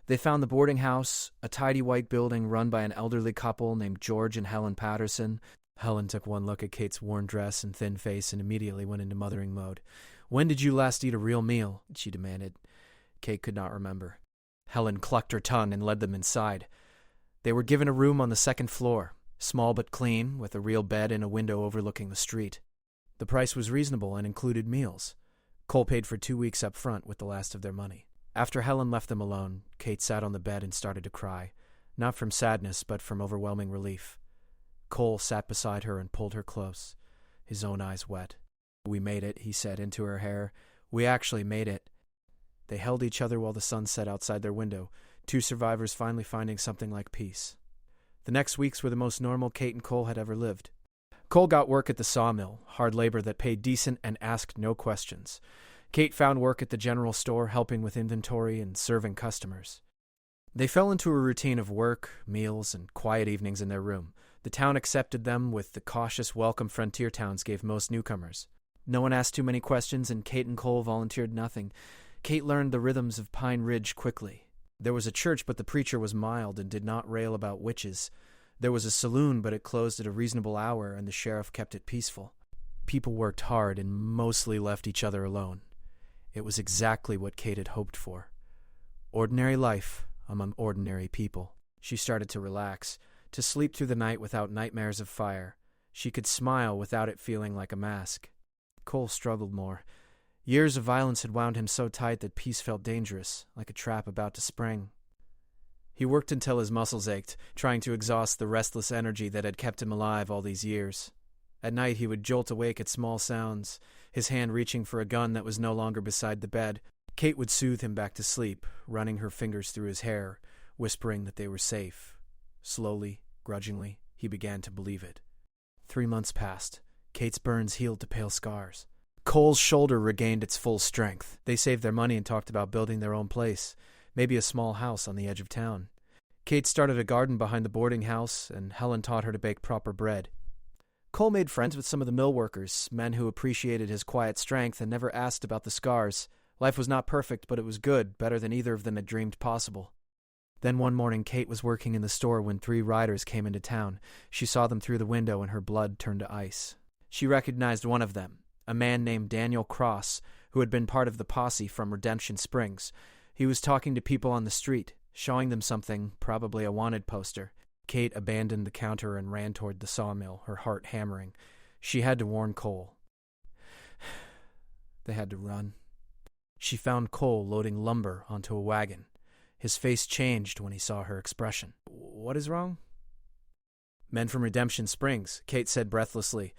They found the boarding house, a tidy white building run by an elderly couple named George and Helen Patterson. Helen took one look at Kate's worn dress and thin face and immediately went into mothering mode. "When did you last eat a real meal?" she demanded. Kate could not remember. Helen clucked her tongue and led them inside. They were given a room on the 2nd floor, small but clean, with a real bed and a window overlooking the street. The price was reasonable and included meals. Cole paid for 2 weeks up front with the last of their money. After Helen left them alone, Kate sat on the bed and started to cry, not from sadness but from overwhelming relief. Cole sat beside her and pulled her close, his own eyes wet. "We made it," he said into her hair. "We actually made it." They held each other while the sun set outside their window, 2 survivors finally finding something like peace. The next weeks were the most normal Kate and Cole had ever lived. Cole got work at the sawmill, hard labor that paid decent and asked no questions. Kate found work at the general store, helping with inventory and serving customers. They fell into a routine of work, meals, and quiet evenings in their room. The town accepted them with the cautious welcome frontier towns gave most newcomers. No one asked too many questions, and Kate and Cole volunteered nothing. Kate learned the rhythms of Pine Ridge quickly. There was a church, but the preacher was mild and did not rail about witches. There was a saloon, but it closed at a reasonable hour, and the sheriff kept it peaceful. People worked hard and mostly left each other alone. It was exactly what Kate had hoped for. Ordinary life among ordinary people. She started to relax, to sleep through the night without nightmares of fire. She could smile without it feeling like a mask. Cole struggled more. Years of violence had wound him so tight that peace felt dangerous, like a trap about to spring. He worked until his muscles ached, trying to exhaust the restless energy that had kept him alive all these years. At night he would jolt awake at small sounds, his hand reaching for a gun that was no longer beside the bed. Kate would soothe him back to sleep, running her fingers through his hair, whispering that they were safe. Slowly, grudgingly, he began to believe it. 3 months passed. Kate's burns healed to pale scars. Cole's shoulder regained its full strength. They saved their money and talked about building their own place, maybe a small house on the edge of town. Kate started a garden behind the boarding house, and Helen taught her to bake proper bread. Cole made friends with some of the mill workers, men who appreciated his quiet strength and never asked about the scars. Life was not perfect, but it was good, better than either of them had dreamed possible. Then one morning, Kate was working in the store when 3 riders came into town. She saw them through the window, and her blood turned to ice. She recognized one of them, a man named Daniel Cross, who had been part of the posse from Redemption Springs. He was talking to people on the street, showing them something, probably a wanted poster. Kate abandoned the counter and ran toward the sawmill, her heart hammering. She had to warn Cole. They had to run. She found Cole loading lumber onto a wagon. His face changed when he saw her expression. "What is wrong?" "Men from Redemption Springs," Kate said breathlessly.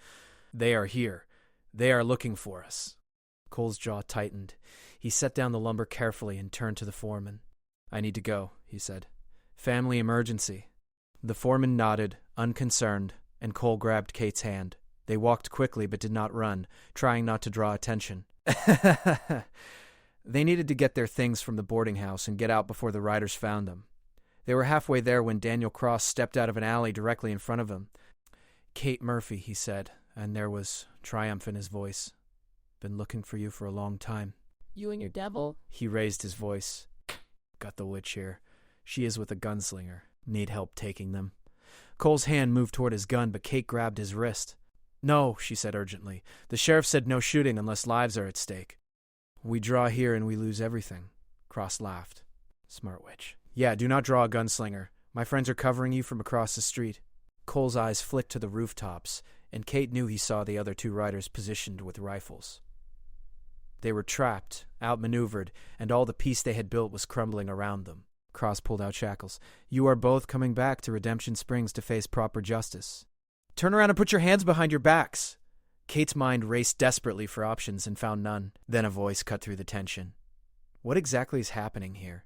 "They are here. They are looking for us." Cole's jaw tightened. He set down the lumber carefully and turned to the foreman. "I need to go," he said. "Family emergency." The foreman nodded, unconcerned, and Cole grabbed Kate's hand. They walked quickly but did not run, trying not to draw attention. They needed to get their things from the boarding house and get out before the riders found them. They were halfway there when Daniel Cross stepped out of an alley directly in front of them. "Kate Murphy," he said, and there was triumph in his voice. "Been looking for you for a long time." You and your devil? He raised his voice. "Got the witch here. She is with a gunslinger. Need help taking them." Cole's hand moved toward his gun, but Kate grabbed his wrist. "No," she said urgently. "The sheriff said no shooting unless lives are at stake." "We draw here and we lose everything." Cross laughed. "Smart witch. Yeah, do not draw a gunslinger. My friends are covering you from across the street." Cole's eyes flicked to the rooftops, and Kate knew he saw the other 2 riders positioned with rifles. They were trapped, outmaneuvered, and all the peace they had built was crumbling around them. Cross pulled out shackles. "You are both coming back to Redemption Springs to face proper justice." "Turn around and put your hands behind your backs." Kate's mind raced desperately for options and found none. Then a voice cut through the tension. "What exactly is happening here?"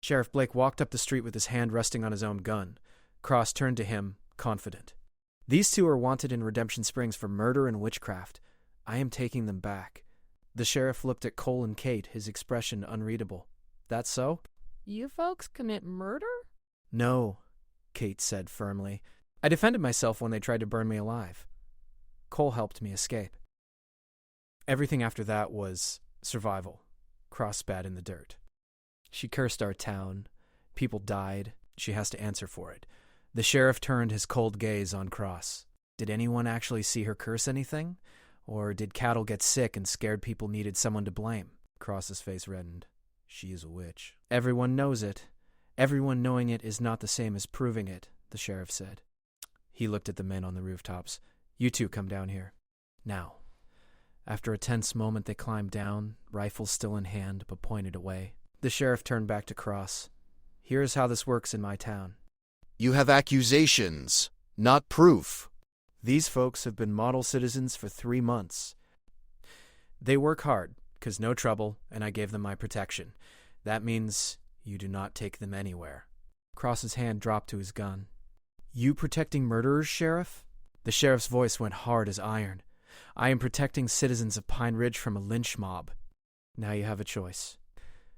Sheriff Blake walked up the street with his hand resting on his own gun. Cross turned to him, confident. "These 2 are wanted in Redemption Springs for murder and witchcraft. I am taking them back." The sheriff looked at Cole and Kate, his expression unreadable. "That so?" You folks commit murder? "No," Kate said firmly. "I defended myself when they tried to burn me alive. Cole helped me escape." Everything after that was survival. Cross spat in the dirt. "She cursed our town. People died. She has to answer for it." The sheriff turned his cold gaze on Cross. "Did anyone actually see her curse anything? Or did cattle get sick and scared people needed someone to blame?" Cross's face reddened. "She is a witch." "Everyone knows it. Everyone knowing it is not the same as proving it," the sheriff said. He looked at the men on the rooftops. "You 2 come down here. Now." After a tense moment, they climbed down, rifles still in hand, but pointed away. The sheriff turned back to Cross. "Here is how this works in my town. You have accusations, not proof." These folks have been model citizens for 3 months. They work hard, 'cause no trouble, and I gave them my protection. That means you do not take them anywhere." Cross's hand dropped to his gun. "You protecting murderers, Sheriff?" The sheriff's voice went hard as iron. "I am protecting citizens of Pine Ridge from a lynch mob. Now you have a choice.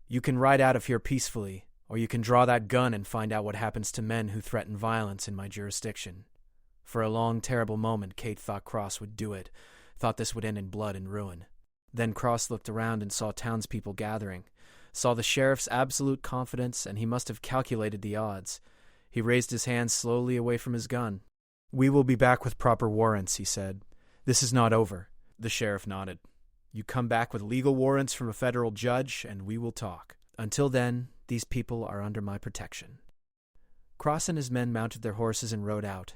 You can ride out of here peacefully, or you can draw that gun and find out what happens to men who threaten violence in my jurisdiction." For a long, terrible moment, Kate thought Cross would do it, thought this would end in blood and ruin. Then Cross looked around and saw townspeople gathering, saw the sheriff's absolute confidence, and he must have calculated the odds. He raised his hand slowly away from his gun. "We will be back with proper warrants," he said. "This is not over." The sheriff nodded. "You come back with legal warrants from a federal judge, and we will talk. Until then, these people are under my protection." Cross and his men mounted their horses and rode out,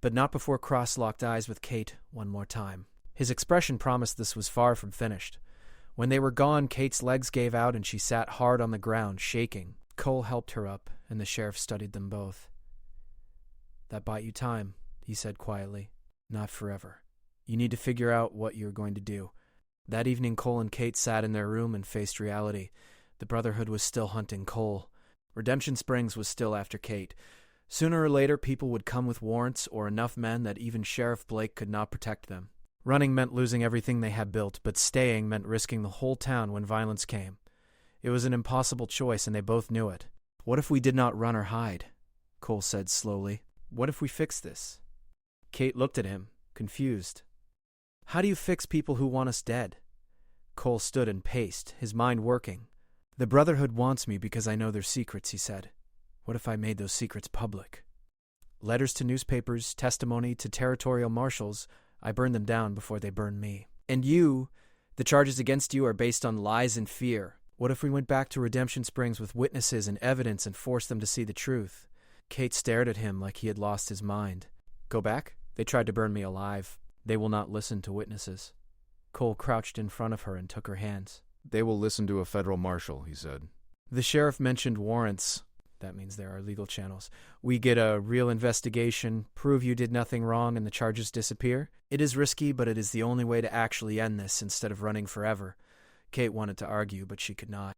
but not before Cross locked eyes with Kate one more time. His expression promised this was far from finished. When they were gone, Kate's legs gave out and she sat hard on the ground, shaking. Cole helped her up, and the sheriff studied them both. "That bought you time," he said quietly. "Not forever. You need to figure out what you're going to do." That evening, Cole and Kate sat in their room and faced reality. The Brotherhood was still hunting Cole. Redemption Springs was still after Kate. Sooner or later, people would come with warrants or enough men that even Sheriff Blake could not protect them. Running meant losing everything they had built, but staying meant risking the whole town when violence came. It was an impossible choice, and they both knew it. What if we did not run or hide? Cole said slowly. What if we fix this? Kate looked at him, confused. How do you fix people who want us dead? Cole stood and paced, his mind working. The Brotherhood wants me because I know their secrets, he said. What if I made those secrets public? Letters to newspapers, testimony to territorial marshals, I burned them down before they burned me. And you, the charges against you are based on lies and fear. What if we went back to Redemption Springs with witnesses and evidence and forced them to see the truth? Kate stared at him like he had lost his mind. Go back? They tried to burn me alive. They will not listen to witnesses. Cole crouched in front of her and took her hands. They will listen to a federal marshal, he said. The sheriff mentioned warrants. That means there are legal channels. We get a real investigation, prove you did nothing wrong, and the charges disappear. It is risky, but it is the only way to actually end this instead of running forever. Kate wanted to argue, but she could not.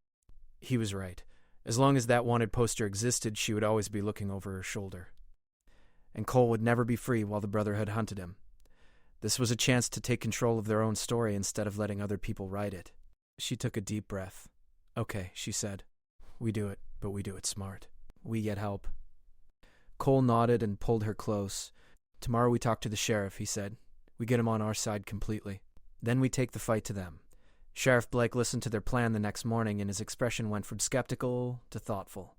He was right. As long as that wanted poster existed, she would always be looking over her shoulder. And Cole would never be free while the Brotherhood hunted him. This was a chance to take control of their own story instead of letting other people write it. She took a deep breath. Okay, she said. We do it, but we do it smart. We get help. Cole nodded and pulled her close. Tomorrow we talk to the sheriff, he said. We get him on our side completely. Then we take the fight to them. Sheriff Blake listened to their plan the next morning, and his expression went from skeptical to thoughtful.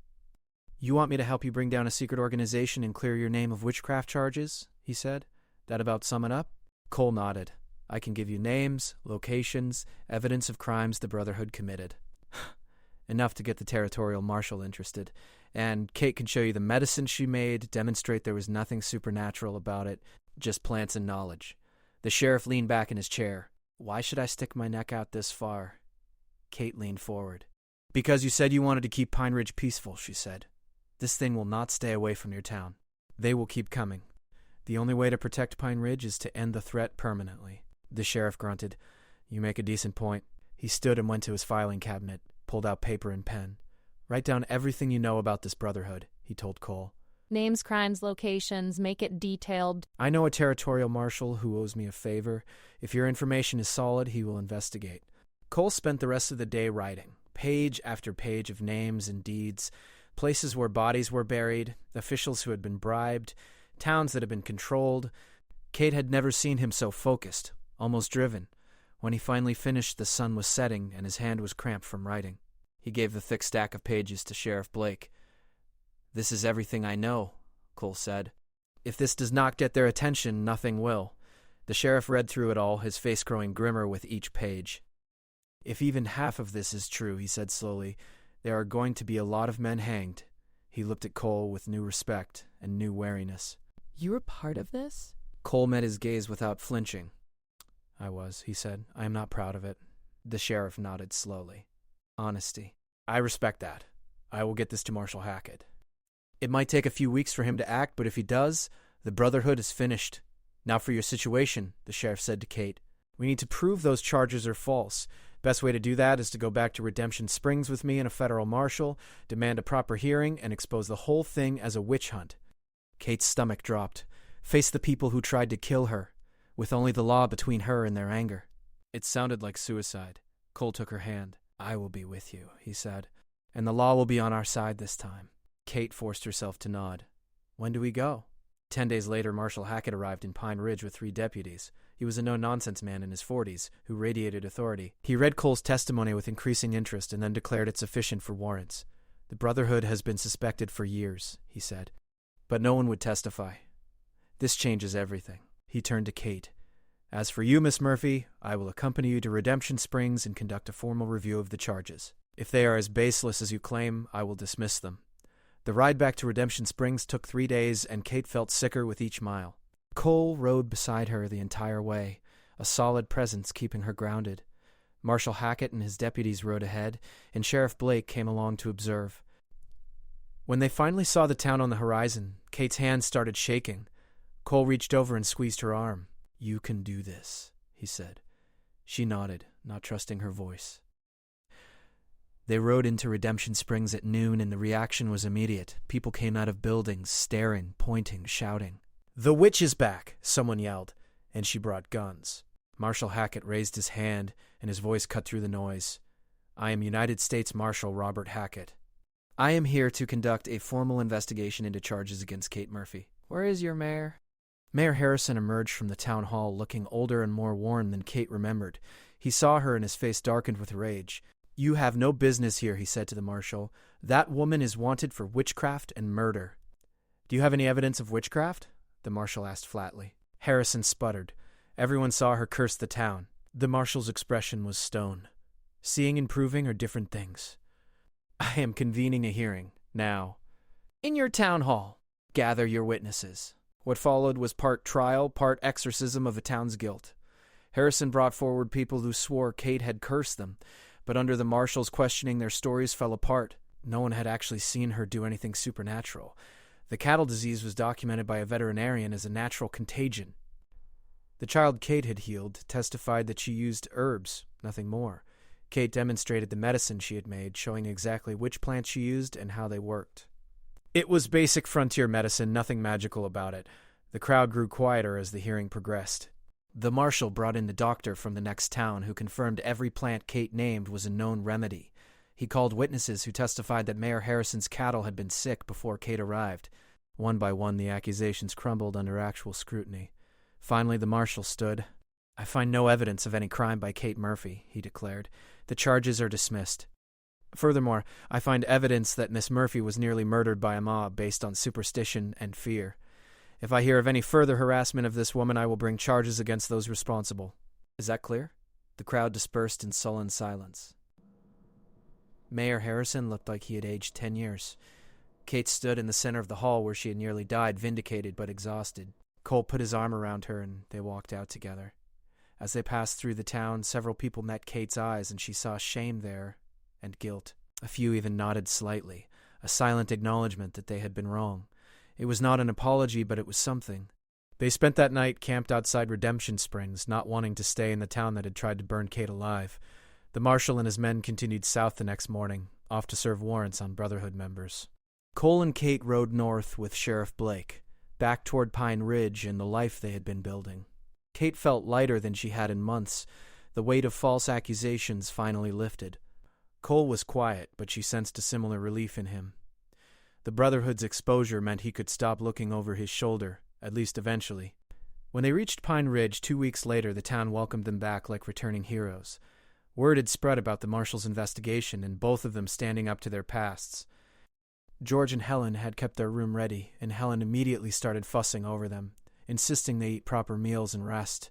You want me to help you bring down a secret organization and clear your name of witchcraft charges? He said. That about sum it up? Cole nodded. I can give you names, locations, evidence of crimes the Brotherhood committed. Enough to get the territorial marshal interested. And Kate can show you the medicine she made, demonstrate there was nothing supernatural about it, just plants and knowledge. The sheriff leaned back in his chair. Why should I stick my neck out this far? Kate leaned forward. Because you said you wanted to keep Pine Ridge peaceful, she said. This thing will not stay away from your town. They will keep coming. The only way to protect Pine Ridge is to end the threat permanently. The sheriff grunted. You make a decent point. He stood and went to his filing cabinet, pulled out paper and pen. Write down everything you know about this Brotherhood, he told Cole. Names, crimes, locations, make it detailed. I know a territorial marshal who owes me a favor. If your information is solid, he will investigate. Cole spent the rest of the day writing, page after page of names and deeds, places where bodies were buried, officials who had been bribed, towns that had been controlled. Kate had never seen him so focused, almost driven. When he finally finished, the sun was setting and his hand was cramped from writing. He gave the thick stack of pages to Sheriff Blake. This is everything I know, Cole said. If this does not get their attention, nothing will. The sheriff read through it all, his face growing grimmer with each page. If even half of this is true, he said slowly, there are going to be a lot of men hanged. He looked at Cole with new respect and new wariness. You were part of this? Cole met his gaze without flinching. I was, he said. I am not proud of it. The sheriff nodded slowly. Honesty. I respect that. I will get this to Marshal Hackett. It might take a few weeks for him to act, but if he does, the Brotherhood is finished. Now for your situation, the sheriff said to Kate. We need to prove those charges are false. Best way to do that is to go back to Redemption Springs with me and a federal marshal, demand a proper hearing, and expose the whole thing as a witch hunt. Kate's stomach dropped. Face the people who tried to kill her, with only the law between her and their anger. It sounded like suicide. Cole took her hand. I will be with you, he said, and the law will be on our side this time. Kate forced herself to nod. When do we go? 10 days later, Marshal Hackett arrived in Pine Ridge with 3 deputies. He was a no-nonsense man in his 40s who radiated authority. He read Cole's testimony with increasing interest and then declared it sufficient for warrants. The Brotherhood has been suspected for years, he said, but no one would testify. This changes everything. He turned to Kate. As for you, Miss Murphy, I will accompany you to Redemption Springs and conduct a formal review of the charges. If they are as baseless as you claim, I will dismiss them. The ride back to Redemption Springs took 3 days, and Kate felt sicker with each mile. Cole rode beside her the entire way, a solid presence keeping her grounded. Marshal Hackett and his deputies rode ahead, and Sheriff Blake came along to observe. When they finally saw the town on the horizon, Kate's hand started shaking. Cole reached over and squeezed her arm. You can do this, he said. She nodded, not trusting her voice. They rode into Redemption Springs at noon, and the reaction was immediate. People came out of buildings, staring, pointing, shouting. "The witch is back!" someone yelled, and she brought guns. Marshal Hackett raised his hand, and his voice cut through the noise. "I am United States Marshal Robert Hackett. I am here to conduct a formal investigation into charges against Kate Murphy. Where is your mayor?" Mayor Harrison emerged from the town hall, looking older and more worn than Kate remembered. He saw her, and his face darkened with rage. "You have no business here," he said to the marshal. "That woman is wanted for witchcraft and murder." "Do you have any evidence of witchcraft?" the marshal asked flatly. Harrison sputtered. Everyone saw her curse the town. The marshal's expression was stone. "Seeing and proving are different things. I am convening a hearing, now. In your town hall, gather your witnesses." What followed was part trial, part exorcism of the town's guilt. Harrison brought forward people who swore Kate had cursed them, but under the marshal's questioning, their stories fell apart. No one had actually seen her do anything supernatural. The cattle disease was documented by a veterinarian as a natural contagion. The child Kate had healed testified that she used herbs, nothing more. Kate demonstrated the medicine she had made, showing exactly which plants she used and how they worked. It was basic frontier medicine, nothing magical about it. The crowd grew quieter as the hearing progressed. The marshal brought in the doctor from the next town, who confirmed every plant Kate named was a known remedy. He called witnesses who testified that Mayor Harrison's cattle had been sick before Kate arrived. One by one, the accusations crumbled under actual scrutiny. Finally, the marshal stood. "I find no evidence of any crime by Kate Murphy," he declared. "The charges are dismissed. Furthermore, I find evidence that Miss Murphy was nearly murdered by a mob based on superstition and fear. If I hear of any further harassment of this woman, I will bring charges against those responsible. Is that clear?" The crowd dispersed in sullen silence. Mayor Harrison looked like he had aged 10 years. Kate stood in the center of the hall where she had nearly died, vindicated but exhausted. Cole put his arm around her, and they walked out together. As they passed through the town, several people met Kate's eyes, and she saw shame there and guilt. A few even nodded slightly, a silent acknowledgement that they had been wrong. It was not an apology, but it was something. They spent that night camped outside Redemption Springs, not wanting to stay in the town that had tried to burn Kate alive. The marshal and his men continued south the next morning, off to serve warrants on Brotherhood members. Cole and Kate rode north with Sheriff Blake, back toward Pine Ridge and the life they had been building. Kate felt lighter than she had in months. The weight of false accusations finally lifted. Cole was quiet, but she sensed a similar relief in him. The Brotherhood's exposure meant he could stop looking over his shoulder, at least eventually. When they reached Pine Ridge 2 weeks later, the town welcomed them back like returning heroes. Word had spread about the marshal's investigation, and both of them standing up to their pasts. George and Helen had kept their room ready, and Helen immediately started fussing over them, insisting they eat proper meals and rest.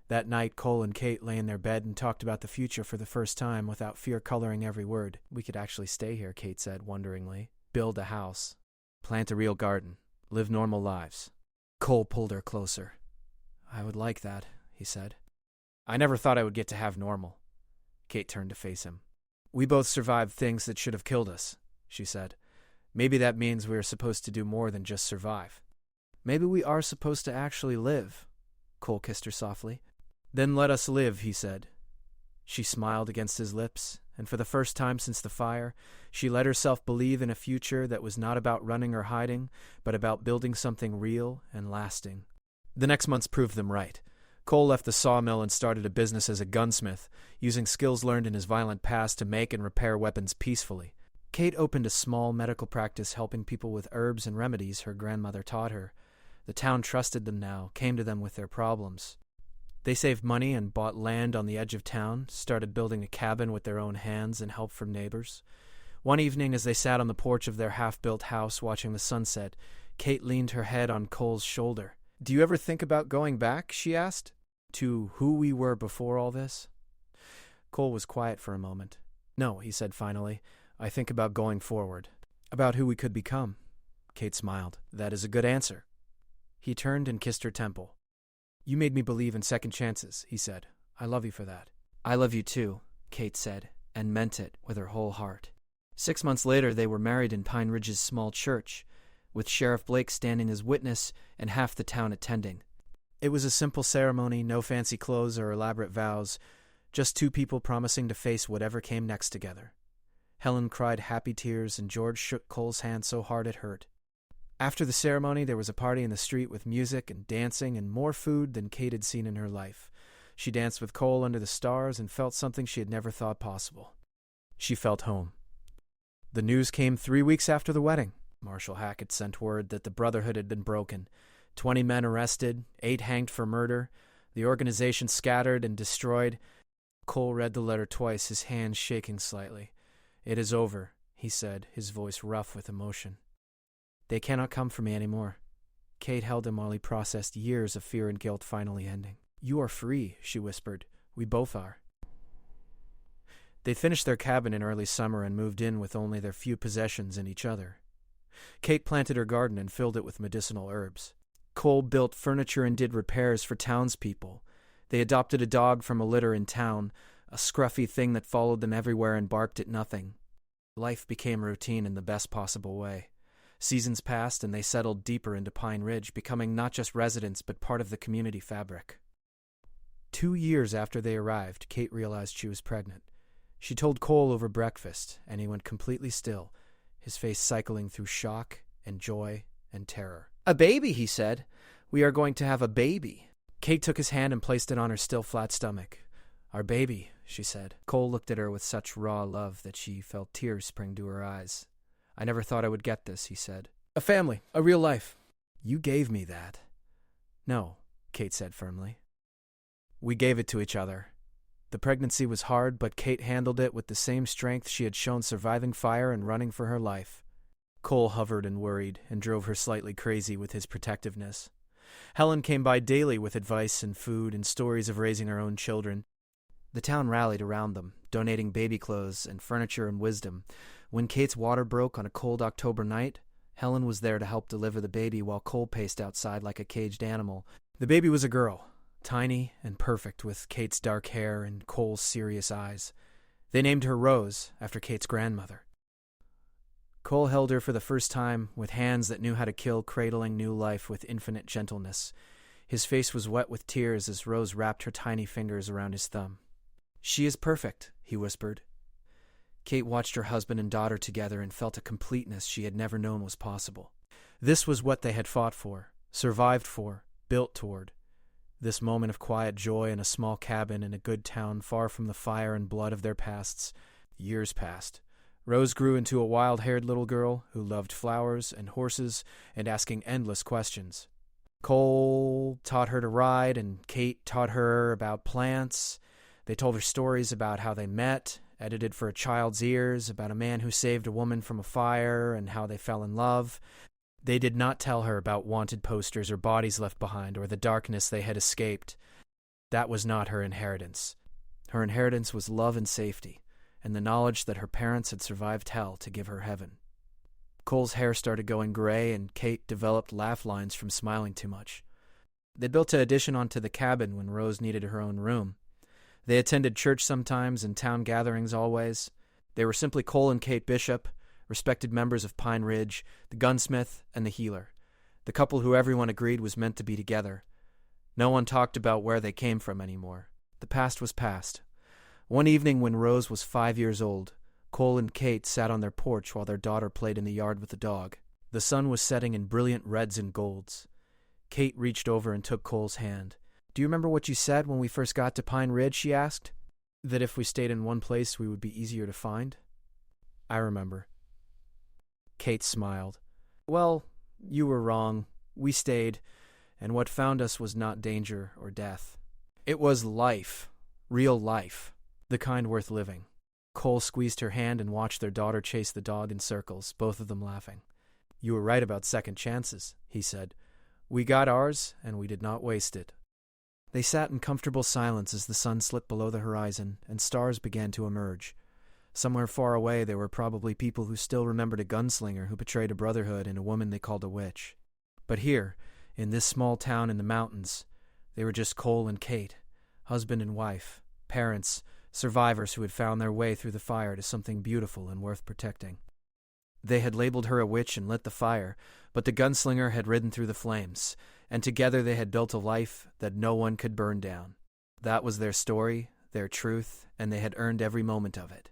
That night, Cole and Kate lay in their bed and talked about the future for the first time without fear coloring every word. "We could actually stay here," Kate said wonderingly. "Build a house. Plant a real garden. Live normal lives." Cole pulled her closer. "I would like that," he said. "I never thought I would get to have normal." Kate turned to face him. "We both survived things that should have killed us," she said. "Maybe that means we are supposed to do more than just survive. Maybe we are supposed to actually live." Cole kissed her softly. "Then let us live," he said. She smiled against his lips, and for the first time since the fire, she let herself believe in a future that was not about running or hiding, but about building something real and lasting. The next months proved them right. Cole left the sawmill and started a business as a gunsmith, using skills learned in his violent past to make and repair weapons peacefully. Kate opened a small medical practice helping people with herbs and remedies her grandmother taught her. The town trusted them now, came to them with their problems. They saved money and bought land on the edge of town, started building a cabin with their own hands and help from neighbors. One evening, as they sat on the porch of their half-built house watching the sunset, Kate leaned her head on Cole's shoulder. "Do you ever think about going back," she asked, "to who we were before all this?" Cole was quiet for a moment. "No," he said finally. "I think about going forward. About who we could become." Kate smiled. "That is a good answer." He turned and kissed her temple. "You made me believe in second chances," he said. "I love you for that." "I love you too," Kate said, and meant it with her whole heart. 6 months later, they were married in Pine Ridge's small church, with Sheriff Blake standing as witness and half the town attending. It was a simple ceremony, no fancy clothes or elaborate vows, just two people promising to face whatever came next together. Helen cried happy tears, and George shook Cole's hand so hard it hurt. After the ceremony, there was a party in the street with music and dancing and more food than Kate had seen in her life. She danced with Cole under the stars and felt something she had never thought possible. She felt home. The news came 3 weeks after the wedding. Marshal Hackett sent word that the Brotherhood had been broken. 20 men arrested, 8 hanged for murder, the organization scattered and destroyed. Cole read the letter twice, his hands shaking slightly. "It is over," he said, his voice rough with emotion. "They cannot come for me anymore." Kate held him while he processed years of fear and guilt finally ending. "You are free," she whispered. "We both are." They finished their cabin in early summer and moved in with only their few possessions and each other. Kate planted her garden and filled it with medicinal herbs. Cole built furniture and did repairs for townspeople. They adopted a dog from a litter in town, a scruffy thing that followed them everywhere and barked at nothing. Life became routine in the best possible way. Seasons passed and they settled deeper into Pine Ridge, becoming not just residents but part of the community fabric. 2 years after they arrived, Kate realized she was pregnant. She told Cole over breakfast, and he went completely still, his face cycling through shock and joy and terror. "A baby," he said. "We are going to have a baby." Kate took his hand and placed it on her still flat stomach. "Our baby," she said. Cole looked at her with such raw love that she felt tears spring to her eyes. "I never thought I would get this," he said. "A family, a real life." "You gave me that." "No," Kate said firmly. "We gave it to each other." The pregnancy was hard, but Kate handled it with the same strength she had shown surviving fire and running for her life. Cole hovered and worried, and drove her slightly crazy with his protectiveness. Helen came by daily with advice and food and stories of raising her own children. The town rallied around them, donating baby clothes and furniture and wisdom. When Kate's water broke on a cold October night, Helen was there to help deliver the baby while Cole paced outside like a caged animal. The baby was a girl, tiny and perfect, with Kate's dark hair and Cole's serious eyes. They named her Rose, after Kate's grandmother. Cole held her for the first time with hands that knew how to kill cradling new life with infinite gentleness. His face was wet with tears as Rose wrapped her tiny fingers around his thumb. "She is perfect," he whispered. Kate watched her husband and daughter together and felt a completeness she had never known was possible. This was what they had fought for, survived for, built toward. This moment of quiet joy in a small cabin in a good town far from the fire and blood of their pasts. Years passed. Rose grew into a wild-haired little girl who loved flowers and horses and asking endless questions. Cole taught her to ride, and Kate taught her about plants. They told her stories about how they met, edited for a child's ears, about a man who saved a woman from a fire and how they fell in love. They did not tell her about wanted posters or bodies left behind or the darkness they had escaped. That was not her inheritance. Her inheritance was love and safety, and the knowledge that her parents had survived hell to give her heaven. Cole's hair started going gray, and Kate developed laugh lines from smiling too much. They built an addition onto the cabin when Rose needed her own room. They attended church sometimes and town gatherings always. They were simply Cole and Kate Bishop, respected members of Pine Ridge, the gunsmith and the healer, the couple who everyone agreed was meant to be together. No one talked about where they came from anymore. The past was past. One evening when Rose was 5 years old, Cole and Kate sat on their porch while their daughter played in the yard with the dog. The sun was setting in brilliant reds and golds. Kate reached over and took Cole's hand. "Do you remember what you said when we first got to Pine Ridge?" she asked. "That if we stayed in one place, we would be easier to find?" "I remember." Kate smiled. "Well, you were wrong. We stayed, and what found us was not danger or death. It was life, real life, the kind worth living." Cole squeezed her hand and watched their daughter chase the dog in circles, both of them laughing. "You were right about second chances," he said. "We got ours, and we did not waste it." They sat in comfortable silence as the sun slipped below the horizon and stars began to emerge. Somewhere far away there were probably people who still remembered a gunslinger who betrayed a brotherhood and a woman they called a witch. But here, in this small town in the mountains, they were just Cole and Kate, husband and wife, parents, survivors who had found their way through the fire to something beautiful and worth protecting. They had labeled her a witch and lit the fire, but the gunslinger had ridden through the flames, and together they had built a life that no one could burn down. That was their story, their truth, and they had earned every moment of it.